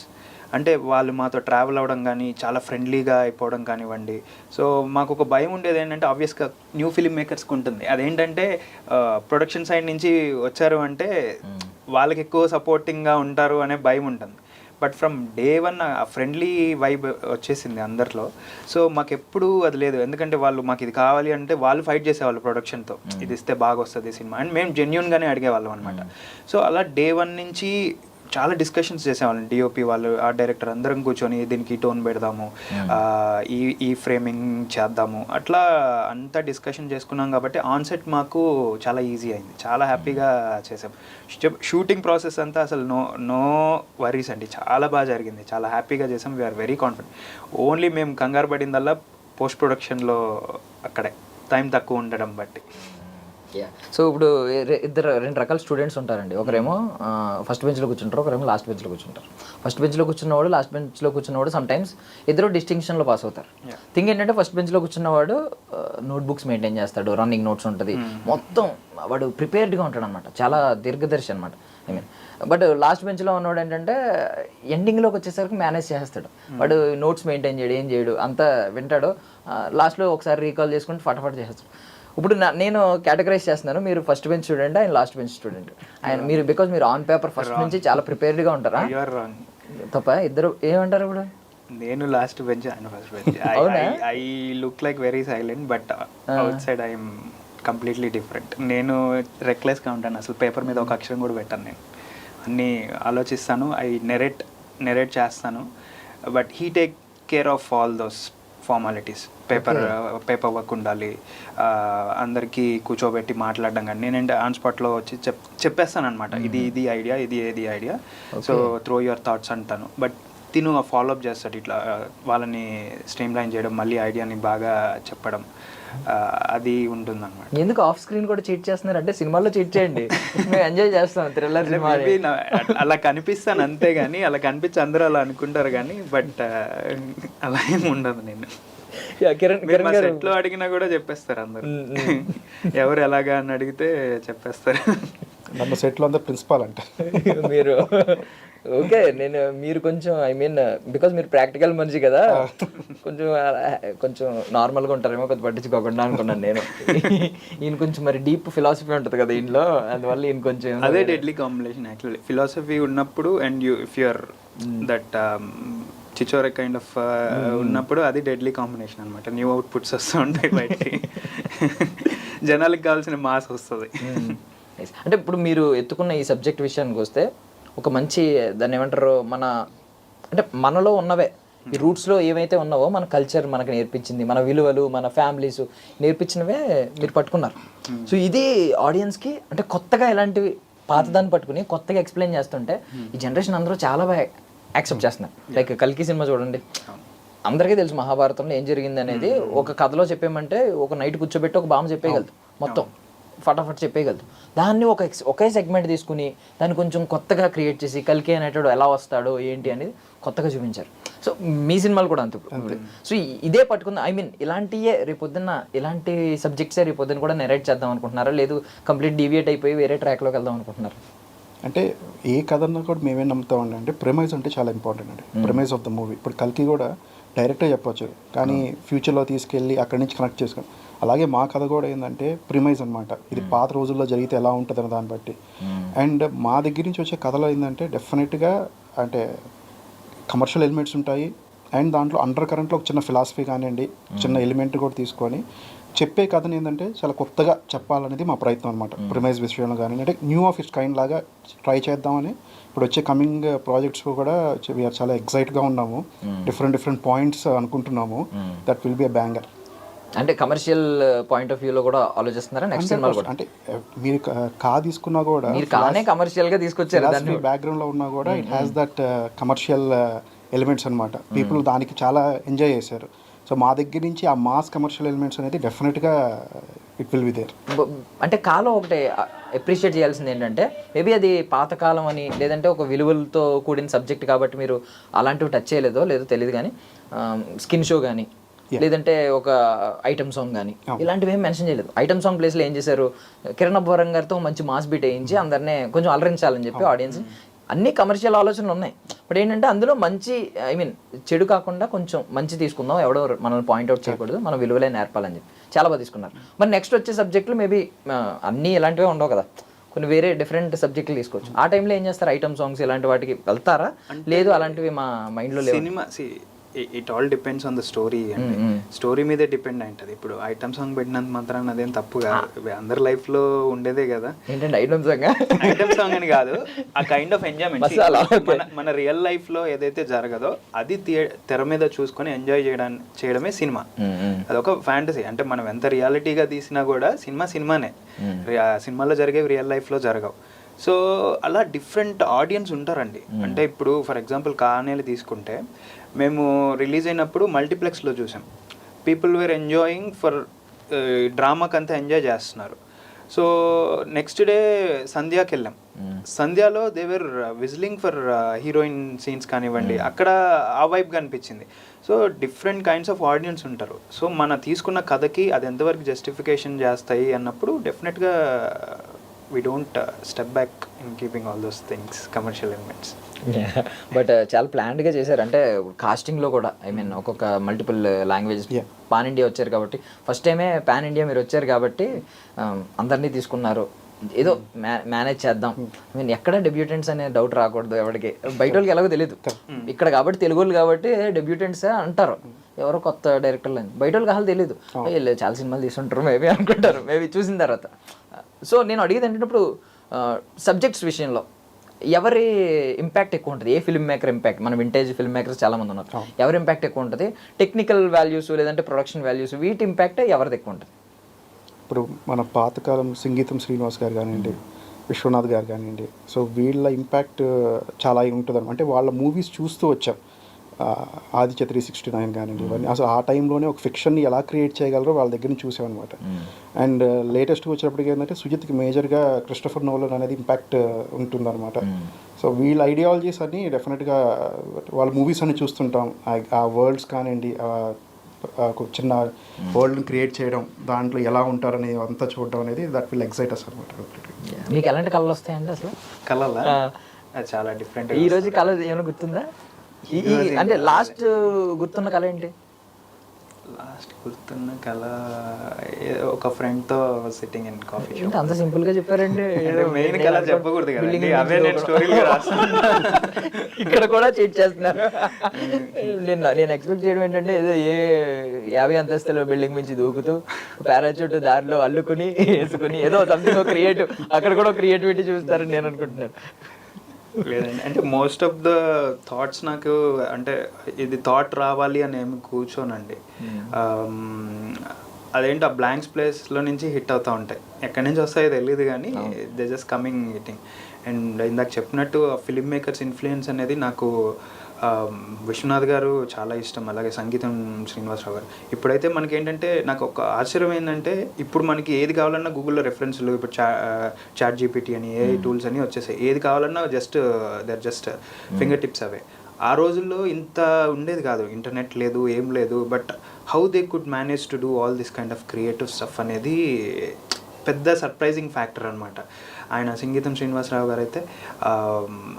అంటే వాళ్ళు మాతో ట్రావెల్ అవ్వడం కానీ, చాలా ఫ్రెండ్లీగా అయిపోవడం కానివ్వండి. సో మాకు ఒక భయం ఉండేది ఏంటంటే, ఆబ్వియస్గా న్యూ ఫిలిం మేకర్స్కి ఉంటుంది. అదేంటంటే ప్రొడక్షన్ సైడ్ నుంచి వచ్చారు అంటే వాళ్ళకి ఎక్కువ సపోర్టింగ్గా ఉంటారు అనే భయం ఉంటుంది. బట్ ఫ్రమ్ డే వన్ ఆ ఫ్రెండ్లీ వైబ్ వచ్చేసింది అందరిలో. సో మాకు ఎప్పుడు అది లేదు. ఎందుకంటే వాళ్ళు మాకు ఇది కావాలి అంటే వాళ్ళు ఫైట్ చేసేవాళ్ళు ప్రొడక్షన్తో, ఇది ఇస్తే బాగా వస్తుంది సినిమా అండ్ మేము జెన్యూన్గానే అడిగేవాళ్ళం అనమాట. సో అలా డే వన్ నుంచి చాలా డిస్కషన్స్ చేసేవాళ్ళం. డిఓపి వాళ్ళు, ఆర్ట్ డైరెక్టర్ అందరం కూర్చొని దీనికి టోన్ పెడదాము, ఈ ఫ్రేమింగ్ చేద్దాము, అట్లా అంతా డిస్కషన్ చేసుకున్నాం. కాబట్టి ఆన్సెట్ మాకు చాలా ఈజీ అయింది. చాలా హ్యాపీగా చేసాం. షూటింగ్ ప్రాసెస్ అంతా అసలు నో వరీస్ అండి. చాలా బాగా జరిగింది. చాలా హ్యాపీగా చేసాం. We are very confident. ఓన్లీ మేము కంగారు పడిందల్లా పోస్ట్ ప్రొడక్షన్లో అక్కడే టైం తక్కువ ఉండడం బట్టి. సో ఇప్పుడు రెండు రకాల స్టూడెంట్స్ ఉంటారండి. ఒకరేమో ఫస్ట్ బెంచ్లో కూర్చుంటారు, ఒకరేమో లాస్ట్ బెంచ్లో కూర్చుంటారు. ఫస్ట్ బెంచ్లో కూర్చున్నవాడు, లాస్ట్ బెంచ్లో కూర్చున్నవాడు సమ్ టైమ్స్ ఇద్దరు డిస్టింక్షన్లో పాస్ అవుతారు. థింగ్ ఏంటంటే, ఫస్ట్ బెంచ్లో కూర్చున్నవాడు నోట్బుక్స్ మెయింటైన్ చేస్తాడు, రన్నింగ్ నోట్స్ ఉంటుంది, మొత్తం వాడు ప్రిపేర్డ్గా ఉంటాడు అనమాట. చాలా దీర్ఘదర్శి అనమాట. బట్ లాస్ట్ బెంచ్లో ఉన్నవాడు ఏంటంటే ఎండింగ్లోకి వచ్చేసరికి మేనేజ్ చేస్తాడు. వాడు నోట్స్ మెయింటైన్ చేయడు, ఏం చేయడు, అంతా వింటాడు. లాస్ట్లో ఒకసారి రీకాల్ చేసుకుంటే ఫటాఫట్ చేస్తాడు. ఇప్పుడు నేను కేటగరైజ్ చేస్తున్నాను, మీరు ఫస్ట్ బెంచ్ స్టూడెంట్, ఆయన లాస్ట్ బెంచ్ స్టూడెంట్. ఆయన మీరు బికాజ్ మీరు ఆన్ పేపర్ ఫస్ట్ నుంచి చాలా ప్రిపేర్డ్గా ఉంటారా? తప్ప ఇద్దరు ఏమంటారు ఇప్పుడు? నేను లాస్ట్ బెంచ్, ఆయన first bench. I look like very silent, but out side I'm completely different. నేను రెక్లెస్గా ఉంటాను. అసలు పేపర్ మీద ఒక అక్షరం కూడా పెట్టాను. నేను అన్నీ ఆలోచిస్తాను. నెరేట్ చేస్తాను. But he take care of all those formalities. Paper work ఉండాలి, అందరికీ కూర్చోబెట్టి మాట్లాడడం కానీ. నేనంటే ఆన్ స్పాట్లో వచ్చి చెప్పేస్తాను అనమాట, ఇది ఐడియా, ఇది idea, so throw your thoughts అంటాను. బట్ తిను ఫాలోఅప్ చేస్తాడు, ఇట్లా వాళ్ళని స్ట్రీమ్ లైన్ చేయడం, మళ్ళీ ఐడియాని బాగా చెప్పడం, అది ఉంటుంది అనమాట. ఎందుకు ఆఫ్ స్క్రీన్ కూడా చీట్ చేస్తున్నారు? అంటే సినిమాలో చీట్ చేయండి, మేము ఎంజాయ్ చేస్తాం థ్రిల్లర్ సినిమా. అలా కనిపిస్తాను అంతే కానీ, అలా కనిపించి అందరూ అలా అనుకుంటారు కానీ, బట్ అలా ఏమి ఉండదు. నేను సెట్లో అడిగినా కూడా చెప్పేస్తారు అందరు, ఎవరు ఎలాగా అని అడిగితే చెప్పేస్తారు. నన్ను సెట్లో అందరు ప్రిన్సిపాల్ అంట. మీరు ఓకే, మీరు కొంచెం బికాజ్ మీరు ప్రాక్టికల్ మనిషి కదా, కొంచెం నార్మల్గా ఉంటారేమో, కొద్దిగా పట్టించుకోకుండా అనుకున్నాను నేను. ఈయన కొంచెం మరి డీప్ ఫిలాసఫీ ఉంటుంది కదా ఇంట్లో, అందువల్ల ఈయన కొంచెం అదే డెడ్లీ కాంబినేషన్ యాక్చువల్లీ. ఫిలాసఫీ ఉన్నప్పుడు and if you're that Chhichhore kind of ఉన్నప్పుడు అది డెడ్లీ కాంబినేషన్ అనమాట. న్యూ అవుట్పుట్స్ వస్తూ ఉంటాయి బయటికి, జనాలకు కావాల్సిన మాస్ వస్తుంది. అంటే ఇప్పుడు మీరు ఎత్తుకున్న ఈ సబ్జెక్ట్ విషయానికి వస్తే, ఒక మంచి దాన్ని ఏమంటారు, మనలో ఉన్నవే ఈ రూట్స్లో ఏవైతే ఉన్నావో, మన కల్చర్ మనకు నేర్పించింది, మన విలువలు, మన ఫ్యామిలీస్ నేర్పించినవే మీరు పట్టుకున్నారు. సో ఇది ఆడియన్స్కి అంటే కొత్తగా ఇలాంటివి పాతదాన్ని పట్టుకుని కొత్తగా ఎక్స్ప్లెయిన్ చేస్తుంటే ఈ జనరేషన్ అందరూ చాలా బాగా యాక్సెప్ట్ చేస్తున్నారు. లైక్ కల్కి సినిమా చూడండి, అందరికీ తెలుసు మహాభారతంలో ఏం జరిగింది అనేది. ఒక కథలో చెప్పేమంటే ఒక నైట్ కూర్చోబెట్టి ఒక బామ్మ చెప్పేయగలదు, మొత్తం ఫటాఫట్ చెప్పేయగలదు. దాన్ని ఒకే సెగ్మెంట్ తీసుకుని దాన్ని కొంచెం కొత్తగా క్రియేట్ చేసి కల్కి అనేటాడు ఎలా వస్తాడో ఏంటి అనేది కొత్తగా చూపించారు. సో మీ సినిమాలు కూడా అంతే. సో ఇదే పట్టుకుంది, ఐ మీన్ ఇలాంటియే రేపొద్దున్న ఇలాంటి సబ్జెక్ట్సే రేపొద్దున కూడా నెరేట్ చేద్దాం అనుకుంటున్నారా, లేదు కంప్లీట్ డీవియేట్ అయిపోయి వేరే ట్రాక్లోకి వెళ్దాం అనుకుంటున్నారా? అంటే ఏ కథ అన్నా కూడా మేమేం నమ్ముతామండి అంటే ప్రెమైజ్ అంటే చాలా ఇంపార్టెంట్ అండి. Premise of the movie. ఇప్పుడు కల్కి కూడా డైరెక్ట్గా చెప్పొచ్చు, కానీ ఫ్యూచర్లో తీసుకెళ్ళి అక్కడి నుంచి కనెక్ట్ చేసుకుని, అలాగే మా కథ కూడా ఏంటంటే ప్రిమైజ్ అనమాట. ఇది పాత రోజుల్లో జరిగితే ఎలా ఉంటుంది అనే దాన్ని బట్టి. అండ్ మా దగ్గర నుంచి వచ్చే కథలో ఏంటంటే డెఫినెట్గా అంటే కమర్షియల్ ఎలిమెంట్స్ ఉంటాయి, అండ్ దాంట్లో అండర్ కరెంట్లో ఒక చిన్న ఫిలాసఫీ కానివ్వండి, చిన్న ఎలిమెంట్ కూడా తీసుకొని చెప్పే కథని ఏంటంటే చాలా కొత్తగా చెప్పాలనేది మా ప్రయత్నం అనమాట. ప్రిమైజ్ విషయంలో కానీ అంటే న్యూ ఆఫ్ ఇట్స్ కైండ్ లాగా ట్రై చేద్దామని ఇప్పుడు వచ్చే కమింగ్ ప్రాజెక్ట్స్ కూడా వీఆర్ చాలా ఎక్సైట్గా ఉన్నాము. డిఫరెంట్ పాయింట్స్ అనుకుంటున్నాము. That will be a banger. అంటే కమర్షియల్ పాయింట్ ఆఫ్ వ్యూలో కూడా ఆలోచిస్తున్నారా నెక్స్ట్ సినిమా కూడా? అంటే మీరు తీసుకున్నా కూడా మీరు కానే కమర్షియల్ గా తీసుకొచ్చారు, దాన్ని బ్యాక్గ్రౌండ్ లో ఉన్నా కూడా it has that commercial elements అనమాట. పీపుల్ దానికి చాలా ఎంజాయ్ చేశారు. సో మా దగ్గర నుంచి ఆ మాస్ కమర్షియల్ ఎలిమెంట్స్ అనేది డెఫినెట్గా ఇట్ విల్ బి దేర్. అంటే కాలం ఒకటి అప్రిషియేట్ చేయాల్సింది ఏంటంటే మేబీ అది పాతకాలం అని, లేదంటే ఒక విలువలతో కూడిన సబ్జెక్ట్ కాబట్టి మీరు అలాంటివి టచ్ చేయలేదో లేదో తెలియదు, కానీ స్కిన్ షో కానీ లేదంటే ఒక ఐటమ్ సాంగ్ కానీ ఇలాంటివి ఏం మెన్షన్ చేయలేదు. ఐటమ్ సాంగ్ ప్లేస్లో ఏం చేశారు, కిరణ్ అబ్బవరం గారితో మంచి మాస్ బీట్ వేయించి అందరినీ కొంచెం అలరించాలని చెప్పి ఆడియన్స్. అన్ని కమర్షియల్ ఆలోచనలు ఉన్నాయి, బట్ ఏంటంటే అందులో మంచి, ఐ మీన్ చెడు కాకుండా కొంచెం మంచి తీసుకుందాం, ఎవడో మనల్ని పాయింట్అవుట్ చేయకూడదు, మనం విలువలే నేర్పాలని చెప్పి చాలా బాగా తీసుకున్నారు. మరి నెక్స్ట్ వచ్చే సబ్జెక్టులు మేబీ అన్నీ ఇలాంటివే ఉండవు కదా, కొన్ని వేరే డిఫరెంట్ సబ్జెక్టులు తీసుకోవచ్చు. ఆ టైంలో ఏం చేస్తారు, ఐటమ్ సాంగ్స్ ఇలాంటి వాటికి వెళ్తారా, లేదు అలాంటివి మా మైండ్లో లేవు? Cinema it all depends on the story అండి. స్టోరీ మీదే డిపెండ్ అయింటది. ఇప్పుడు ఐటమ్ సాంగ్ పెట్టినంత మాత్రాన అదేం తప్పు కాదు, అందరి లైఫ్ లో ఉండేదే కదా. ఏంటంటే ఐటమ్ సాంగ్ ఐటమ్ సాంగ్ అని కాదు, ఆ కైండ్ ఆఫ్ ఎంజాయ్మెంట్ మన రియల్ లైఫ్ లో ఏదైతే జరగదో అది తెర మీద చూసుకొని ఎంజాయ్ చేయడమే సినిమా. అదొక ఫ్యాంటసీ. అంటే మనం ఎంత రియాలిటీగా తీసినా కూడా సినిమానే. సినిమాలో జరిగేవి రియల్ లైఫ్ లో జరగవు. సో అలా డిఫరెంట్ ఆడియన్స్ ఉంటారండి. అంటే ఇప్పుడు ఫర్ ఎగ్జాంపుల్ కానేలు తీసుకుంటే మేము రిలీజ్ అయినప్పుడు మల్టీప్లెక్స్లో చూసాం. పీపుల్ వేర్ ఎంజాయింగ్ ఫర్ డ్రామాకి అంతా ఎంజాయ్ చేస్తున్నారు. సో నెక్స్ట్ డే సంధ్యాకి వెళ్ళాం. సంధ్యాలో they were whistling for heroine scenes కానివ్వండి, అక్కడ ఆ వైబ్ కనిపించింది. So different kinds of audience ఉంటారు. సో మన తీసుకున్న కథకి అది ఎంతవరకు జస్టిఫికేషన్ చేస్తాయి అన్నప్పుడు డెఫినెట్గా we don't step back in keeping all those things commercial elements. But చాలా ప్లాన్డ్గా చేశారు. అంటే కాస్టింగ్లో కూడా ఐ మీన్ ఒక్కొక్క మల్టిపుల్ లాంగ్వేజెస్ పాన్ ఇండియా వచ్చారు కాబట్టి, ఫస్ట్ టైమే పాన్ ఇండియా మీరు వచ్చారు కాబట్టి అందరినీ తీసుకున్నారు. ఏదో మేనేజ్ చేద్దాం, ఐ మీన్ ఎక్కడ డెబ్యూటెంట్స్ అనే డౌట్ రాకూడదు ఎవరికి. బయట వాళ్ళకి ఎలాగో తెలియదు, ఇక్కడ కాబట్టి తెలుగు వాళ్ళు కాబట్టి డెబ్యూటెంట్స్ అంటారు, ఎవరో కొత్త డైరెక్టర్లు అని. బయట వాళ్ళకి అసలు తెలియదు, చాలా సినిమాలు తీసుకుంటారు మేబీ అనుకుంటారు, మేబీ చూసిన తర్వాత. సో నేను అడిగేది ఏంటంటే ఇప్పుడు సబ్జెక్ట్స్ విషయంలో ఎవరి ఇంపాక్ట్ ఎక్కువ ఉంటుంది, ఏ ఫిల్మ్ మేకర్ ఇంపాక్ట్? మన వింటేజ్ ఫిల్మ్ మేకర్స్ చాలా మంది ఉన్నారు, ఎవరి ఇంపాక్ట్ ఎక్కువ ఉంటుంది? టెక్నికల్ వాల్యూస్ లేదంటే ప్రొడక్షన్ వాల్యూస్, వీటి ఇంపాక్ట్ ఎవరిది ఎక్కువ ఉంటుంది? ఇప్పుడు మన పాతకాలం సంగీతం శ్రీనివాస్ గారు కానివ్వండి, విశ్వనాథ్ గారు కానివ్వండి, సో వీళ్ళ ఇంపాక్ట్ చాలా ఉంటుంది. అంటే వాళ్ళ మూవీస్ చూస్తూ వచ్చాం. ఆదిత్య 369 కానివ్వండి, ఇవన్నీ అసలు ఆ టైంలోనే ఒక ఫిక్షన్ని ఎలా క్రియేట్ చేయగలరో వాళ్ళ దగ్గర నుంచి చూసామన్నమాట. అండ్ లేటెస్ట్గా వచ్చినప్పటికీ ఏంటంటే సుజిత్కి మేజర్గా క్రిస్టఫర్ నోలన్ అనేది ఇంపాక్ట్ ఉంటుందన్నమాట. సో వీళ్ళ ఐడియాలజీస్ అన్ని డెఫినెట్గా వాళ్ళ మూవీస్ అన్ని చూస్తుంటాం. ఆ వరల్డ్స్ కానివ్వండి, చిన్న వరల్డ్ని క్రియేట్ చేయడం, దాంట్లో ఎలా ఉంటారని అంతా చూడడం అనేది దట్ విల్ ఎక్సైట్ అస్ అనమాట. మీకు ఎలాంటి కళలు వస్తాయండి అసలు? కళలా చాలా డిఫరెంట్. ఈ రోజు కళ ఏమైనా గుర్తుందా? అంటే లాస్ట్ గుర్తున్న కళ ఏంటి? లాస్ట్ గుర్తున్న కళ ఒక ఫ్రెండ్ తో సిట్టింగ్ ఇన్ కాఫీ షాప్. అంత సింపుల్ గా చెప్పారండి. మెయిన్ కళ చెప్పకూడదు కదండి, అవే నేను స్టోరీలు రాస్తాను. ఇక్కడ కూడా చీట్ చేస్తున్నారు. నేను ఎక్స్పెక్ట్ చేయడం ఏంటంటే ఏదో 50 అంతస్తుల బిల్డింగ్ నుంచి దూకుతూ పారాచూట్ దారిలో అల్లుకుని వేసుకుని ఏదో సంథింగ్ క్రియేటివ్, అక్కడ కూడా క్రియేటివిటీ చూస్తారని నేను అనుకుంటున్నాను. లేదండి, అంటే మోస్ట్ ఆఫ్ ద థాట్స్ నాకు అంటే ఇది థాట్ రావాలి అని ఏమి కూర్చోనండి. అదేంటి ఆ బ్లాంక్స్ ప్లేస్లో నుంచి హిట్ అవుతూ ఉంటాయి. ఎక్కడి నుంచి వస్తాయో తెలియదు కానీ they just coming hitting. And ఇందాక చెప్పినట్టు ఫిలిం మేకర్స్ ఇన్ఫ్లుయెన్స్ అనేది నాకు విశ్వనాథ్ గారు చాలా ఇష్టం, అలాగే సంగీతం శ్రీనివాసరావు గారు. ఇప్పుడైతే మనకి ఏంటంటే నాకు ఒక ఆశ్చర్యం ఏంటంటే ఇప్పుడు మనకి ఏది కావాలన్నా గూగుల్లో రెఫరెన్స్లు, ఇప్పుడు చాట్ జీపీటీ అని ఏ టూల్స్ అని వచ్చేసాయి. ఏది కావాలన్నా జస్ట్ ఫింగర్ టిప్స్ అవే. ఆ రోజుల్లో ఇంత ఉండేది కాదు, ఇంటర్నెట్ లేదు, ఏం లేదు. But how they could manage to do all this kind of creative stuff అనేది పెద్ద సర్ప్రైజింగ్ ఫ్యాక్టర్ అనమాట. ఆయన సంగీతం శ్రీనివాసరావు గారు అయితే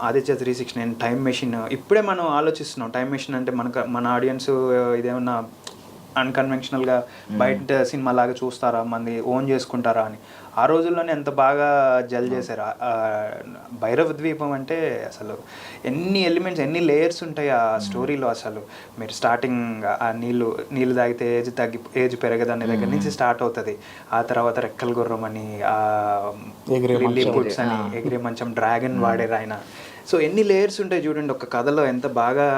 ఆదిత్య 369 టైం మెషిన్, ఇప్పుడే మనం ఆలోచిస్తున్నాం టైం మెషిన్ అంటే మన ఆడియన్స్ ఇదేమన్నా అన్కన్వెన్షనల్గా బయట సినిమా లాగా చూస్తారా, మంది ఓన్ చేసుకుంటారా అని. ఆ రోజుల్లోనే ఎంత బాగా జల్ చేశారు. భైరవ ద్వీపం అంటే అసలు ఎన్ని ఎలిమెంట్స్, ఎన్ని లేయర్స్ ఉంటాయి ఆ స్టోరీలో. అసలు మీరు స్టార్టింగ్ ఆ నీళ్ళు తాగితే ఏజ్ పెరగదనే దగ్గర నుంచి స్టార్ట్ అవుతుంది. ఆ తర్వాత రెక్కల గుర్రం అని, లిల్లీపుట్స్ అని, ఎగిరే మంచం, డ్రాగన్ వాడారు ఆయన. సో ఎన్ని లేయర్స్ ఉంటాయి చూడండి ఒక కథలో, ఎంత బాగా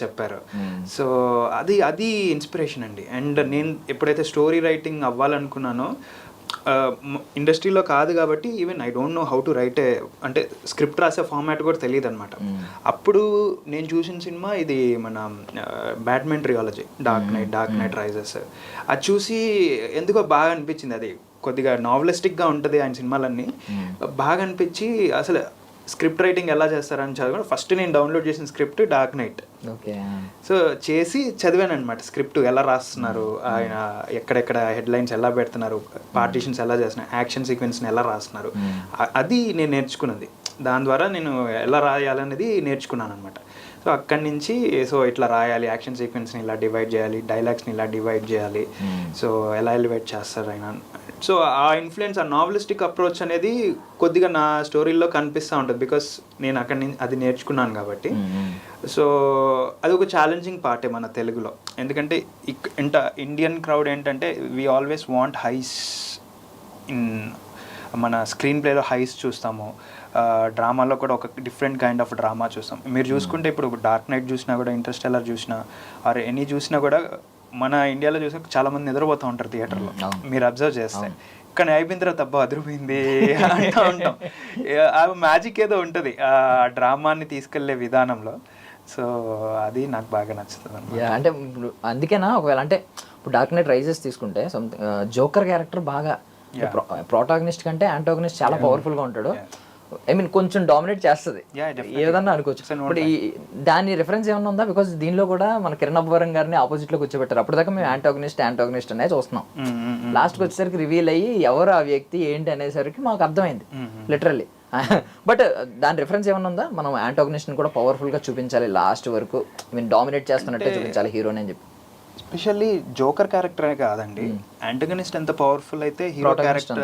చెప్పారు. సో అది ఇన్స్పిరేషన్ అండి. అండ్ నేను ఎప్పుడైతే స్టోరీ రైటింగ్ అవ్వాలనుకున్నానో, ఇండస్ట్రీలో కాదు కాబట్టి even I don't know how to right అంటే స్క్రిప్ట్ రాసే ఫార్మాట్ కూడా తెలియదు అనమాట. అప్పుడు నేను చూసిన సినిమా ఇది మన batsmen trilogy, dark night rises. అది చూసి ఎందుకో బాగా అనిపించింది. అది కొద్దిగా నావలిస్టిక్గా ఉంటుంది ఆయన సినిమాలన్నీ. బాగా అనిపించి అసలు స్క్రిప్ట్ రైటింగ్ ఎలా చేస్తారని చదివాను. ఫస్ట్ నేను డౌన్లోడ్ చేసిన స్క్రిప్ట్ డార్క్ నైట్. సో చేసి చదివాను అనమాట. స్క్రిప్ట్ ఎలా రాస్తున్నారు ఆయన, ఎక్కడెక్కడ హెడ్లైన్స్ ఎలా పెడుతున్నారు, పార్టీషన్స్ ఎలా చేస్తున్నారు, యాక్షన్ సీక్వెన్స్ని ఎలా రాస్తున్నారు, అది నేను నేర్చుకున్నది. దాని ద్వారా నేను ఎలా రాయాలనేది నేర్చుకున్నాను అనమాట. సో అక్కడి నుంచి ఇట్లా రాయాలి, యాక్షన్ సీక్వెన్స్ని ఇలా డివైడ్ చేయాలి, డైలాగ్స్ని ఇలా డివైడ్ చేయాలి, సో ఎలా ఎలివేట్ చేస్తారు ఆయన. సో ఆ ఇన్ఫ్లుయెన్స్, ఆ నావలిస్టిక్ అప్రోచ్ అనేది కొద్దిగా నా స్టోరీల్లో కనిపిస్తూ ఉంటుంది. బికాస్ నేను అక్కడి నుంచి అది నేర్చుకున్నాను కాబట్టి. సో అది ఒక ఛాలెంజింగ్ పార్టే మన తెలుగులో. ఎందుకంటే ఇండియన్ క్రౌడ్ ఏంటంటే we always want highs in మన స్క్రీన్ ప్లేలో హైస్ చూస్తాము, డ్రామాలో కూడా ఒక డిఫరెంట్ కైండ్ ఆఫ్ డ్రామా చూస్తాం. మీరు చూసుకుంటే ఇప్పుడు డార్క్ నైట్ చూసినా కూడా, ఇంటర్స్టెల్లర్ చూసినా, ఆర్ ఎనీ చూసినా కూడా మన ఇండియాలో చూసా చాలా మంది నిద్రపోతూ ఉంటారు థియేటర్లో, మీరు అబ్జర్వ్ చేస్తే. కానీ అయిపోయిన తర్వాత అబ్బా అదిరిపోయింది అంటూ ఉంటాం. ఆ మ్యాజిక్ ఏదో ఉంటుంది ఆ డ్రామాని తీసుకెళ్లే విధానంలో. సో అది నాకు బాగా నచ్చుతుంది. అంటే ఇప్పుడు అందుకేనా ఒకవేళ అంటే ఇప్పుడు డార్క్ నైట్ రైజెస్ తీసుకుంటే సంథింగ్ జోకర్ క్యారెక్టర్ బాగా ప్రోటాగనిస్ట్ కంటే యాంటాగనిస్ట్ చాలా పవర్ఫుల్గా ఉంటాడు. ఐ మీన్ కొంచెం డామినేట్ చేస్తుంది ఏ విధంగా అనుకోవచ్చు. ఇప్పుడు దాని రిఫరెన్స్ ఏమన్నా ఉందా? బికాస్ దీనిలో కూడా మన కిరణ్ అబ్బవరం గారిని ఆపోజిట్ లో కూర్చోబెట్టారు. అప్పటిదాకా మేము యాంటాగనిస్ట్ అనే చూస్తున్నాం. లాస్ట్కి వచ్చేసరికి రివీల్ అయ్యి ఎవరు ఆ వ్యక్తి ఏంటి అనేసరికి మాకు అర్థమైంది లిటరల్లీ. బట్ దాని రిఫరెన్స్ ఏమన్నా ఉందా? మనం యాంటాగనిస్ట్ని కూడా పవర్ఫుల్గా చూపించాలి లాస్ట్ వరకు, ఐ మీన్ డామినేట్ చేస్తున్నట్టే చూపించాలి హీరోని అని చెప్పి. ఎస్పెషల్లీ జోకర్ క్యారెక్టరే కాదండి, యాంటగనిస్ట్ ఎంత పవర్ఫుల్ అయితే హీరో క్యారెక్టర్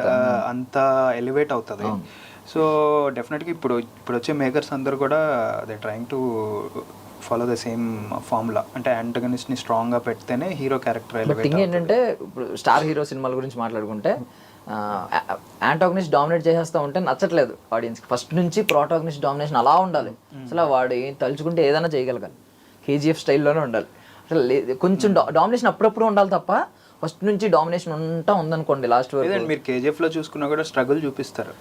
అంత ఎలివేట్ అవుతుంది. సో డెఫినెట్గా ఇప్పుడు వచ్చే మేకర్స్ అందరూ కూడా they trying to follow the same formula. అంటే యాంటగనిస్ట్ని స్ట్రాంగ్గా పెడితేనే హీరో క్యారెక్టర్ ఎలివేట్. థింగ్ ఏంటంటే ఇప్పుడు స్టార్ హీరో సినిమాల గురించి మాట్లాడుకుంటే యాంటాగనిస్ట్ డామినేట్ చేసేస్తూ ఉంటే నచ్చట్లేదు ఆడియన్స్కి. ఫస్ట్ నుంచి ప్రోటాగనిస్ట్ డామినేషన్ అలా ఉండాలి. అసలు వాడు తలుచుకుంటే ఏదైనా చేయగలగాలి, కేజీఎఫ్ స్టైల్లోనే ఉండాలి. అసలు కొంచెం డామినేషన్ అప్పుడప్పుడు ఉండాలి తప్ప ఫస్ట్ నుంచి డామినేషన్ ఉందనుకోండి లాస్ట్ వరకు. మీరు కేజీఎఫ్ లో చూసుకున్నా కూడా స్ట్రగుల్ చూపిస్తారు,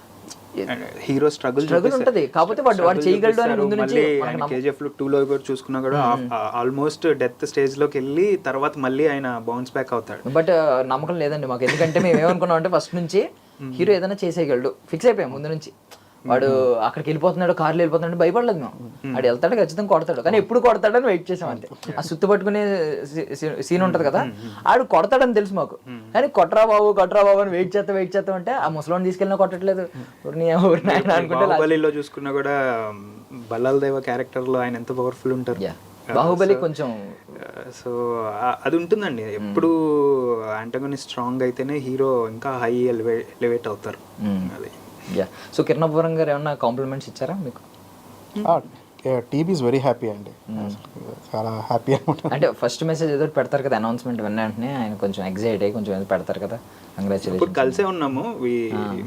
హీరో స్ట్రగుల్ ఉంటుంది. కాకపోతే వాడు చేయగలడు అని ముందు నుంచి. కేజీఎఫ్ 2లో కూడా చూసుకున్నా కూడా ఆల్మోస్ట్ డెత్ స్టేజ్ లోకి వెళ్ళి తర్వాత మళ్ళీ ఆయన బౌన్స్ బ్యాక్ అవుతాడు. బట్ నమ్మకం లేదండి మాకు. ఎందుకంటే మేము ఏమనుకున్నాం అంటే ఫస్ట్ నుంచి హీరో ఏదైనా చేసేయగలడు ఫిక్స్ అయిపోయాం ముందు నుంచి. వాడు అక్కడికి వెళ్ళిపోతున్నాడు, కార్లో వెళ్ళిపోతున్నాడు, భయపడలేదు మేము. వాడు వెళ్తాడు ఖచ్చితంగా కొడతాడు, కానీ ఎప్పుడు కొడతాడని వెయిట్ చేసాం అంతే. ఆ సుత్తు పట్టుకునే సీన్ ఉంటుంది కదా, ఆడు కొడతాడని తెలుసు మాకు, కానీ కొట్రా బాబు అని వెయిట్ చేస్తాం అంటే ఆ ముసలోని తీసుకెళ్ళినా కొట్టట్లేదు. బాహుబలిలో చూసుకున్నా కూడా బల్లాల్ దేవ క్యారెక్టర్ లో ఆయన ఎంత పవర్ఫుల్ ఉంటారు. బాహుబలి కొంచెం సో అది ఉంటుందండి. ఎప్పుడు యాంటగనిస్ట్ స్ట్రాంగ్ అయితేనే హీరో ఇంకా హై ఎలివేట్ అవుతారు. అది సో కిరణ్ అబ్బవరం గారు ఏమన్నా కాంప్లిమెంట్స్ ఇచ్చారా మీకు? టీమ్ ఈజ్ వెరీ హ్యాపీ అండి, చాలా హ్యాపీ అనమాట. అంటే ఫస్ట్ మెసేజ్ ఏదో పెడతారు కదా అనౌన్స్మెంట్ వెంటనే ఆయన కొంచెం ఎగ్జైట్ అయ్యి కొంచెం పెడతారు కదా కంగ్రాచులేషన్. ఇప్పుడు కలిసే ఉన్నాము,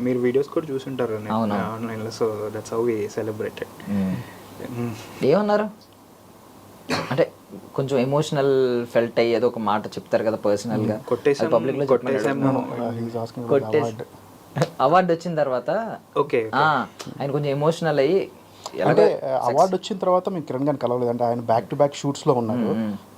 మీరు వీడియోస్ కూడా చూసుంటారు ఆన్లైన్లో. So that's how we celebrated. ఏమన్నారు అంటే కొంచెం ఎమోషనల్ ఫెల్ట్ అయ్యి ఏదో ఒక మాట చెప్తారు కదా పర్సనల్ గా, పబ్లిక్ లో అవార్డు వచ్చిన తర్వాత ఆయన కొంచెం ఎమోషనల్ అయ్యి అంటే అవార్డు వచ్చిన తర్వాత మేము కిరణ్ గారిని కలవలేదు, అంటే ఆయన బ్యాక్ టు బ్యాక్ షూట్స్లో ఉన్నారు.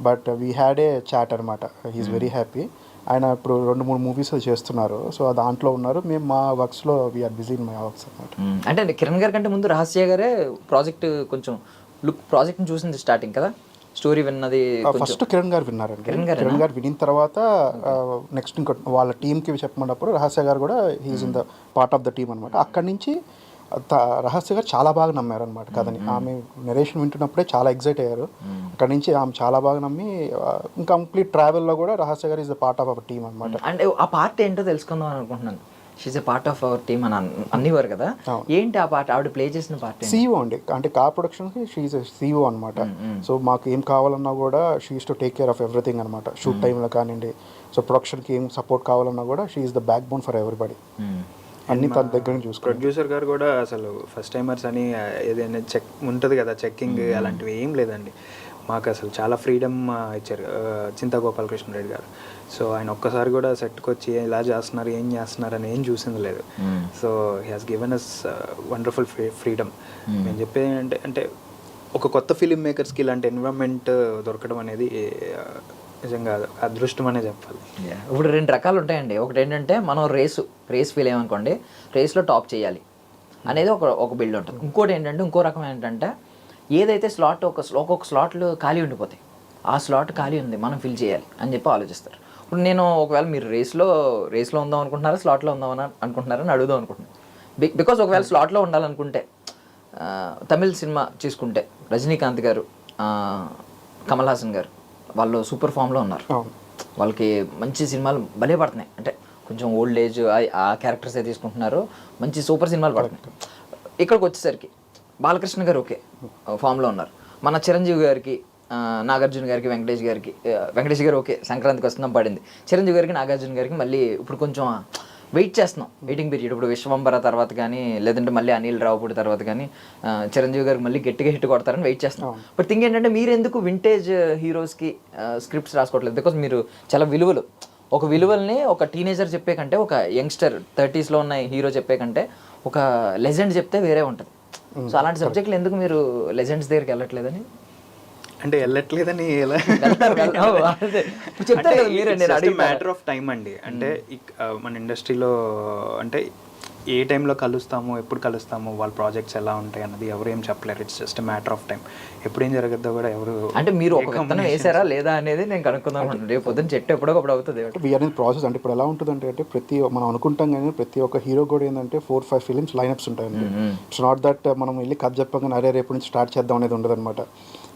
But we had a chat అనమాట. He is very happy. ఆయన ఇప్పుడు 2-3 మూవీస్ చేస్తున్నారు. సో దాంట్లో ఉన్నారు. మేము మా వర్క్స్లో we are busy in my works అనమాట. అంటే కిరణ్ గారి కంటే ముందు రహస్య గారే ప్రాజెక్ట్ కొంచెం ప్రాజెక్ట్ని చూసింది స్టార్టింగ్ కదా, స్టోరీ విన్నది ఫస్ట్ కిరణ్ గారు విన్నారండి. కిరణ్ గారు వినిన తర్వాత నెక్స్ట్ ఇంకో వాళ్ళ టీంకి చెప్పమన్నప్పుడు రహస్య గారు కూడా he is in the part of the team అనమాట. అక్కడి నుంచి రహస్య గారు చాలా బాగా నమ్మారు అనమాట కథని. ఆమె నెరేషన్ వింటున్నప్పుడే చాలా ఎగ్జైట్ అయ్యారు. అక్కడి నుంచి ఆమె చాలా బాగా నమ్మి కంప్లీట్ ట్రావెల్లో కూడా రహస్య గారు is the part of our team అనమాట. అంటే ఆ పార్ట్ ఏంటో తెలుసుకుందాం అనుకుంటున్నాను. She is a part of our team అని అన్నివారు కదా, ఏంటి ఆ పార్ట్, ఆవిడ ప్లే చేసిన పార్ట్? సీఈఓ అండి, అంటే కా ప్రొడక్షన్కి షీఈ్ సీఈఓ అనమాట. సో మాకు ఏం కావాలన్నా కూడా she is to take care of everything అనమాట. షూట్ టైంలో కానివ్వండి, సో ప్రొడక్షన్కి ఏం సపోర్ట్ కావాలన్నా కూడా she is the backbone for everybody. అన్ని తన దగ్గర నుంచి చూసుకో. ప్రొడ్యూసర్ గారు కూడా అసలు ఫస్ట్ టైమర్స్ అని ఏదైనా చెక్ ఉంటుంది కదా, చెక్కింగ్ అలాంటివి ఏం లేదండి. మాకు అసలు చాలా ఫ్రీడమ్ ఇచ్చారు చింతా గోపాలకృష్ణరెడ్డి గారు. సో ఆయన ఒక్కసారి కూడా సెట్కి వచ్చి ఇలా చేస్తున్నారు, ఏం చేస్తున్నారు అని ఏం చూసింది లేదు. So he has given us wonderful freedom. నేను చెప్పేది అంటే ఒక కొత్త ఫిలిం మేకర్స్కి ఇలాంటి ఎన్విరాన్మెంట్ దొరకడం అనేది నిజంగా అదృష్టం అనే చెప్పాలి. ఇప్పుడు 2 రకాలు ఉంటాయండి. ఒకటి ఏంటంటే మనం రేస్ ఫీల్ అయ్యామనుకోండి, రేస్లో టాప్ చేయాలి అనేది ఒక బిల్డ్ ఉంటుంది. ఇంకోటి ఏంటంటే, ఇంకో రకం ఏంటంటే ఏదైతే స్లాట్ ఒక్కొక్క స్లాట్లు ఖాళీ ఉండిపోతాయి, ఆ స్లాట్ ఖాళీ ఉంది మనం ఫిల్ చేయాలి అని చెప్పి ఆలోచిస్తారు. ఇప్పుడు నేను ఒకవేళ మీరు రేస్లో ఉందాం అనుకుంటున్నారా, స్లాట్లో ఉందామని అనుకుంటున్నారని అడుగుదాం అనుకుంటున్నాను. బికాజ్ ఒకవేళ స్లాట్లో ఉండాలనుకుంటే తమిళ సినిమా తీసుకుంటే రజనీకాంత్ గారు, కమల్ హాసన్ గారు వాళ్ళు సూపర్ ఫామ్లో ఉన్నారు. వాళ్ళకి మంచి సినిమాలు భలే పడుతున్నాయి. అంటే కొంచెం ఓల్డ్ ఏజ్ ఆ క్యారెక్టర్సే తీసుకుంటున్నారు, మంచి సూపర్ సినిమాలు పడుతున్నాయి. ఇక్కడికి వచ్చేసరికి బాలకృష్ణ గారు ఓకే ఫామ్లో ఉన్నారు. మన చిరంజీవి గారికి, నాగార్జున గారికి, వెంకటేష్ గారు ఓకే సంక్రాంతికి వస్తున్నాం పడింది. చిరంజీవి గారికి, నాగార్జున గారికి మళ్ళీ ఇప్పుడు కొంచెం వెయిటింగ్ పీరియడ్. ఇప్పుడు విశ్వంబర తర్వాత కానీ, లేదంటే మళ్ళీ అనిల్ రావుపూడి తర్వాత కానీ చిరంజీవి గారికి మళ్ళీ గట్టిగా హిట్ కొడతారని వెయిట్ చేస్తున్నాం. బట్ థింగ్ ఏంటంటే, మీరు ఎందుకు వింటేజ్ హీరోస్కి స్క్రిప్ట్స్ రాసుకోవట్లేదు? బికాజ్ మీరు చాలా విలువల్ని ఒక టీనేజర్ చెప్పే కంటే, ఒక యంగ్స్టర్ 30sలో ఉన్న హీరో చెప్పే కంటే ఒక లెజెండ్ చెప్తే వేరే ఉంటుంది. సో అలాంటి సబ్జెక్టులు ఎందుకు మీరు లెజెండ్స్ దగ్గరికి వెళ్ళట్లేదని? అంటే వెళ్ళట్లేదని ఎలా మ్యాటర్ ఆఫ్ టైం అండి. అంటే మన ఇండస్ట్రీలో అంటే ఏ టైంలో కలుస్తాము, ఎప్పుడు కలుస్తాము, వాళ్ళ ప్రాజెక్ట్స్ ఎలా ఉంటాయి అన్నది ఎవరు ఏం చెప్పలేరు. It's just matter of time. ఎప్పుడు ఏం జరగద్దో కూడా ఎవరు. అంటే మీరు ఒక విత్తనం వేసారా లేదా అనేది నేను కనుక్కుందాం. రేపు పొద్దున్న చెట్టు ఎప్పుడొకప్పుడు అవుతుంది. అంటే వీఆర్ ఇన్ ప్రాసెస్. అంటే ఇప్పుడు ఎలా ఉంటుంది అంటే మనం అనుకుంటాం కానీ ప్రతి ఒక్క హీరో కూడా ఏంటంటే 4-5 ఫిలిమ్స్ లైనప్స్ ఉంటాయండి. ఇట్స్ నాట్ దట్ మనం వెళ్ళి కథ చెప్పగానే అరే రేపు నుంచి స్టార్ట్ చేద్దాం అనేది ఉండదు అనమాట.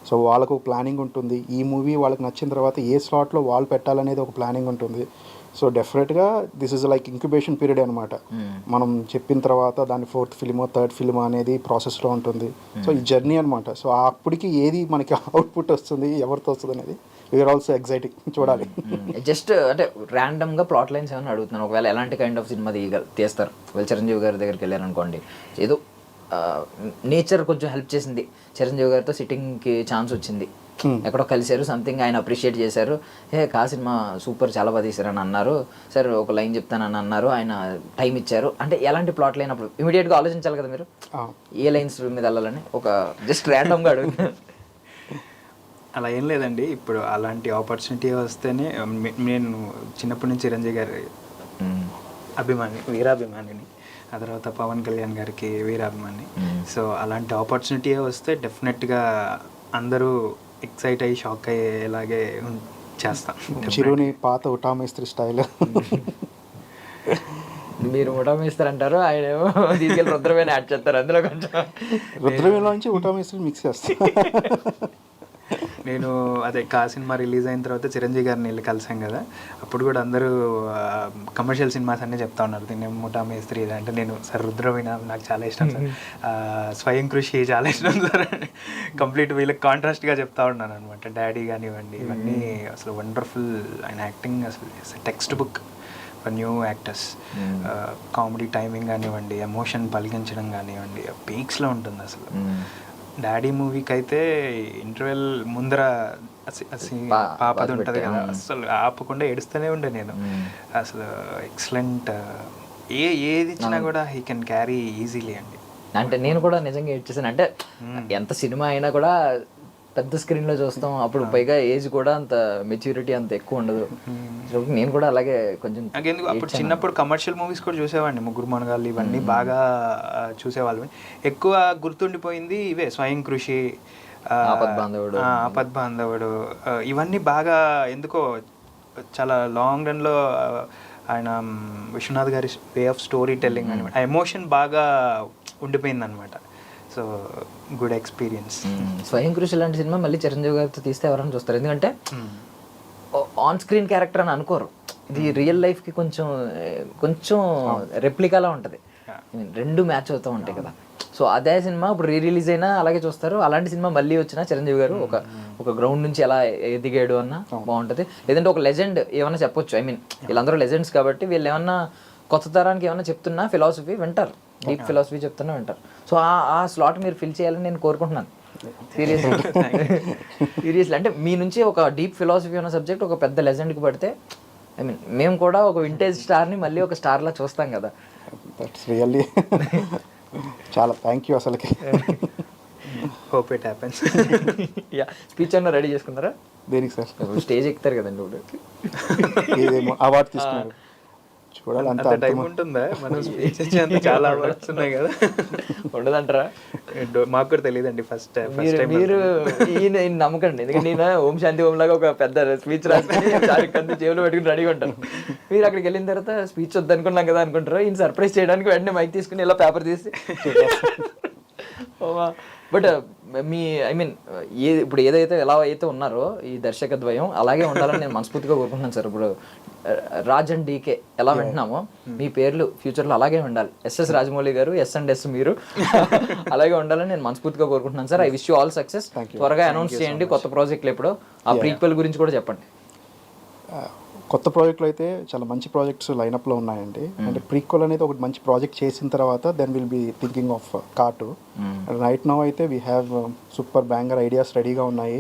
సో వాళ్ళకు ప్లానింగ్ ఉంటుంది. ఈ మూవీ వాళ్ళకి నచ్చిన తర్వాత ఏ స్లాట్లో వాళ్ళు పెట్టాలనేది ఒక ప్లానింగ్ ఉంటుంది. సో డెఫినెట్గా this is like incubation period అనమాట. మనం చెప్పిన తర్వాత దాని 4th ఫిలిమో 3rd ఫిలిమో అనేది ప్రాసెస్లో ఉంటుంది. సో ఈ జర్నీ అనమాట. సో అప్పటికి ఏది మనకి అవుట్పుట్ వస్తుంది, ఎవరితో వస్తుంది అనేది వీఆర్ ఆల్సో ఎగ్జైటింగ్ చూడాలి. జస్ట్ అంటే ర్యాండమ్గా ప్లాట్ లైన్స్ ఏమైనా అడుగుతున్నాను. ఒకవేళ ఎలాంటి కైండ్ ఆఫ్ సినిమా తీస్తారు? చిరంజీవి గారి దగ్గరికి వెళ్ళారనుకోండి, ఏదో నేచర్ కొంచెం హెల్ప్ చేసింది, చిరంజీవి గారితో సిట్టింగ్కి ఛాన్స్ వచ్చింది, ఎక్కడో కలిశారు, సంథింగ్ ఆయన అప్రిషియేట్ చేశారు, కా సినిమా సూపర్ చాలా బాగా తీశారని అన్నారు, సరే ఒక లైన్ చెప్తానని అన్నారు, ఆయన టైం ఇచ్చారు అంటే ఎలాంటి ప్లాట్ లేనప్పుడు ఇమీడియట్గా ఆలోచించాలి కదా మీరు ఏ లైన్స్ మీద వెళ్ళాలని. ఒక జస్ట్ ర్యాండమ్గా అడుగు. అలా ఏం లేదండి. ఇప్పుడు అలాంటి ఆపర్చునిటీ వస్తేనే, నేను చిన్నప్పటి నుంచి చిరంజీవి గారి వీరాభిమానిని, ఆ తర్వాత పవన్ కళ్యాణ్ గారికి వీరాభిమాని. సో అలాంటి ఆపర్చునిటీ వస్తే డెఫినెట్గా అందరూ ఎక్సైట్ అయ్యి షాక్ అయ్యేలాగే చేస్తాం. చిరుని పాత ఉటామేస్త్రి స్టైల్. మీరు ఉటామేస్తారు అంటారు, ఆయన ఏమో తీసుకెళ్ళి రుద్రవేణ యాడ్ చేస్తారు. అందులో కొంచెం రుద్రవేణ నుంచి ఉటామేస్త్రి మిక్స్ చేస్తాం. నేను అదే సినిమా రిలీజ్ అయిన తర్వాత చిరంజీవి గారిని వెళ్ళి కలిసాం కదా, అప్పుడు కూడా అందరూ కమర్షియల్ సినిమాస్ అన్నీ చెప్తా ఉన్నారు. దీన్ని ముఠా మేస్త్రి అంటే నేను సార్ రుద్రవీణ నాకు చాలా ఇష్టం సార్, స్వయం కృషి చాలా ఇష్టం సార్, కంప్లీట్ వీళ్ళకి కాంట్రాస్ట్గా చెప్తా ఉన్నాను అనమాట. డాడీ కానివ్వండి, ఇవన్నీ అసలు వండర్ఫుల్. ఆయన యాక్టింగ్ అసలు text book for new actors. Comedy timing కానివ్వండి, ఎమోషన్ పలికించడం కానివ్వండి, పీక్స్లో ఉంటుంది అసలు. డాడీ మూవీకి అయితే ఇంటర్వెల్ ముందర పాపది ఉంటుంది కదా, అసలు ఆపకుండా ఏడుస్తూనే ఉండే నేను. అసలు ఎక్సలెంట్. ఏది ఇచ్చినా కూడా హీ కెన్ క్యారీ ఈజీలీ అండి. అంటే నేను కూడా నిజంగా ఏడ్చేసాను. అంటే ఎంత సినిమా అయినా కూడా పెద్ద స్క్రీన్లో చూస్తాం, అప్పుడు పైగా ఏజ్ కూడా అంత మెచ్యూరిటీ అంత ఎక్కువ ఉండదు. నేను కూడా అలాగే కొంచెం నాకెందుకు అప్పుడు చిన్నప్పుడు కమర్షియల్ మూవీస్ కూడా చూసేవాడిని, ముగ్గురు మనగాళ్ళు ఇవన్నీ బాగా చూసేవాళ్ళం. ఎక్కువ గుర్తుండిపోయింది ఇవే, స్వయం కృషి, ఆపద్ బాంధవుడు, ఇవన్నీ బాగా ఎందుకో చాలా లాంగ్ రన్లో ఆయన విశ్వనాథ్ గారి వే ఆఫ్ స్టోరీ టెల్లింగ్ అనమాట, ఆ ఎమోషన్ బాగా ఉండిపోయింది అనమాట. So good experience. స్వయం కృషి లాంటి సినిమా మళ్ళీ చిరంజీవి గారితో తీస్తే ఎవరైనా చూస్తారు, ఎందుకంటే ఆన్ స్క్రీన్ క్యారెక్టర్ అని అనుకోరు, ఇది రియల్ లైఫ్కి కొంచెం కొంచెం రెప్లికాలా ఉంటుంది, రెండు మ్యాచ్ అవుతూ ఉంటాయి కదా. సో అదే సినిమా ఇప్పుడు రిలీజ్ అయినా అలాగే చూస్తారు. అలాంటి సినిమా మళ్ళీ వచ్చినా చిరంజీవి గారు ఒక గ్రౌండ్ నుంచి ఎలా ఎదిగాడు అన్న బాగుంటుంది. లేదంటే ఒక లెజెండ్ ఏమన్నా చెప్పొచ్చు, ఐ మీన్ వీళ్ళందరూ లెజెండ్స్ కాబట్టి వీళ్ళు ఏమన్నా కొత్త తరానికి ఏమన్నా చెప్తున్నా ఫిలాసఫీ వింటారు, డీప్ ఫిలాసఫీ చెప్తున్నా వింటారు. సో ఆ స్లాట్ మీరు ఫిల్ చేయాలని నేను కోరుకుంటున్నాను సీరియస్లీ. అంటే మీ నుంచి ఒక డీప్ ఫిలాసఫీ ఉన్న సబ్జెక్ట్ ఒక పెద్ద లెజెండ్కి పడితే, ఐ మీన్ మేము కూడా ఒక వింటేజ్ స్టార్ని మళ్ళీ ఒక స్టార్లా చూస్తాం కదా. దట్స్ రియల్లీ చాలా థ్యాంక్ యూ అసలుకి. Hope it happens. Yeah, speech అన్న రెడీ చేసుకున్నారా? దేనికి సార్? స్టేజ్ ఎక్కుతారు కదండి ఇప్పుడు, ఏదేమో అవార్డు తీసుకున్నారు, చూడాలి. అంత టైం ఉంటుందా? మనం స్పీచ్ ఇచ్చేంత చాలా అవార్డ్స్ ఉన్నాయి కదా. ఉండదంటారా? మాకు కూడా తెలియదండి ఫస్ట్ టైం. మీరు ఈయన నమ్మకండి, ఎందుకంటే నేను ఓం శాంతి ఓం లాగా ఒక పెద్ద స్పీచ్ రాసుకుని జేబులో పెట్టుకుని రెడీగా ఉంటాను. మీరు అక్కడికి వెళ్ళిన తర్వాత స్పీచ్ వద్దనుకున్నాం కదా అనుకుంటారు, ఈయన సర్ప్రైజ్ చేయడానికి వెంటనే మైక్ తీసుకుని ఇలా పేపర్ తీసి బట్ మీ ఐ మీన్ ఇప్పుడు ఏదైతే ఎలా అయితే ఉన్నారో ఈ దర్శక ద్వయం అలాగే ఉండాలని నేను మనస్ఫూర్తిగా కోరుకుంటున్నాను సార్. ఇప్పుడు రాజ్ అండ్ డీకే ఎలా వింటున్నామో మీ పేర్లు ఫ్యూచర్లో అలాగే ఉండాలి. ఎస్ఎస్ రాజమౌళి గారు, ఎస్ మీరు అలాగే ఉండాలని నేను మనస్ఫూర్తిగా కోరుకుంటున్నాను sir. I wish you all success. త్వరగా అనౌన్స్ చేయండి కొత్త ప్రాజెక్టులు ఎప్పుడో, ఆ ప్రీక్వెల్ గురించి కూడా చెప్పండి. కొత్త ప్రాజెక్టులు అయితే చాలా మంచి ప్రాజెక్ట్స్ లైనప్లో ఉన్నాయండి. అంటే ప్రీక్వెల్ అనేది ఒకటి మంచి ప్రాజెక్ట్ చేసిన తర్వాత then will be thinking of కార్టు. రైట్ నౌ అయితే we have super banger ideas రెడీగా ఉన్నాయి.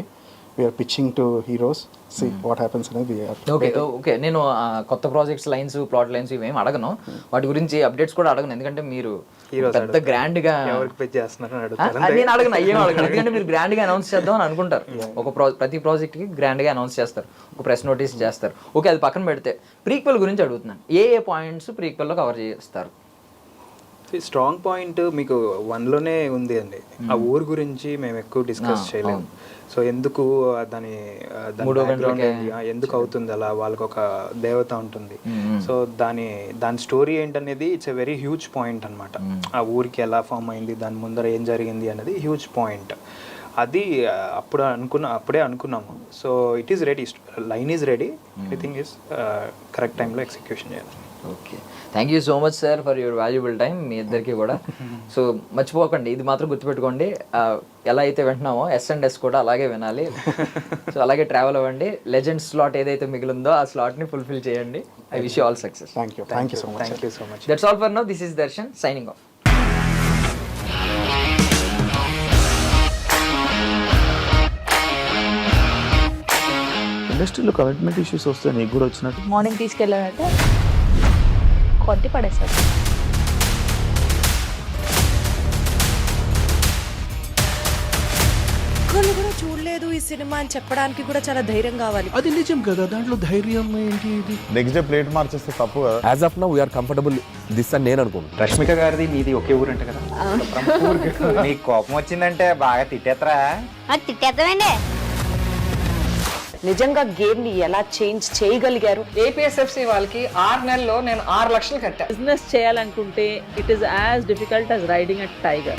We are pitching to heroes, see what happens అనేది. ఓకే నేను కొత్త ప్రాజెక్ట్స్ లైన్స్, ప్లాట్ లైన్స్ ఇవేం అడగను, వాటి గురించి అప్డేట్స్ కూడా అడగను, ఎందుకంటే మీరు పెద్ద గ్రాండ్ గా నేను అడగను, అయ్యేం అడగను, ఎందుకంటే మీరు గ్రాండ్ గా అనౌన్స్ చేద్దాం అని అనుకుంటారు. ప్రతి ప్రాజెక్ట్ కి గ్రాండ్ గా అనౌన్స్ చేస్తారు, ఒక ప్రెస్ నోటీస్ చేస్తారు. ఓకే, అది పక్కన పెడితే ప్రీక్వెల్ గురించి అడుగుతున్నాను. ఏ పాయింట్స్ ప్రీక్వెల్ లో కవర్ చేస్తారు? స్ట్రాంగ్ పాయింట్ మీకు 1లోనే ఉంది అండి. ఆ ఊరు గురించి మేము ఎక్కువ డిస్కస్ చేయలేము. సో ఎందుకు దాని బ్యాక్గ్రౌండ్ ఎందుకు అవుతుంది అలా, వాళ్ళకి ఒక దేవత ఉంటుంది. సో దాని స్టోరీ ఏంటనేది it's a very huge point అనమాట. ఆ ఊరికి ఎలా ఫామ్ అయింది, దాని ముందర ఏం జరిగింది అనేది హ్యూజ్ పాయింట్. అది అప్పుడే అనుకున్నాము. So it is ready, line is ready, everything is correct టైంలో ఎగ్జిక్యూషన్ చేయాలి. Okay, thank you so much sir for your valuable time మీ ఇద్దరికి కూడా. సో మర్చిపోకండి, ఇది మాత్రం గుర్తుపెట్టుకోండి, ఎలా అయితే వింటున్నామో S&S కూడా అలాగే వినాలి. సో అలాగే ట్రావెల్ అవ్వండి. లెజెండ్ స్లాట్ ఏదైతే మిగిలిందో ఆ స్లాట్ని ఫుల్ఫిల్ చేయండి. I wish you all success. Thank you so much. That's all for now. This is Darshan signing off. ఇండస్ట్రీలో కమిట్మెంట్ ఇష్యూస్ వస్తే నీకు కూడా వచ్చినట్టు మార్నింగ్ తీసుకెళ్ళాడంటే కొట్టి పడేసాడు. ఒక్కళ్ళు కూడా చూడలేదు ఈ సినిమా అని చెప్పడానికి కూడా చాలా ధైర్యం కావాలి. అది నిజం కదా, దాంట్లో ధైర్యం ఏంటి? ఇది నెక్స్ట్ డే ప్లేట్ మార్చేస్తే తప్పు కదా. As of now we are comfortable this అని నేను అనుకుంటున్నాను. రష్మిక గారిది మీది ఒకే ఊరు అంట కదా. నీకు కోపం వచ్చిందంటే బాగా తిట్టేత్తరా? తిట్టేద్దామండి. నిజంగా గేమ్ ని ఎలా చేంజ్ చేయగలిగారు? ఏపీఎస్ఎఫ్సి వాళ్ళకి 6 నెలల్లో నేను 6 లక్షలు కట్టా. బిజినెస్ చేయాలనుకుంటే it is as difficult as riding a tiger.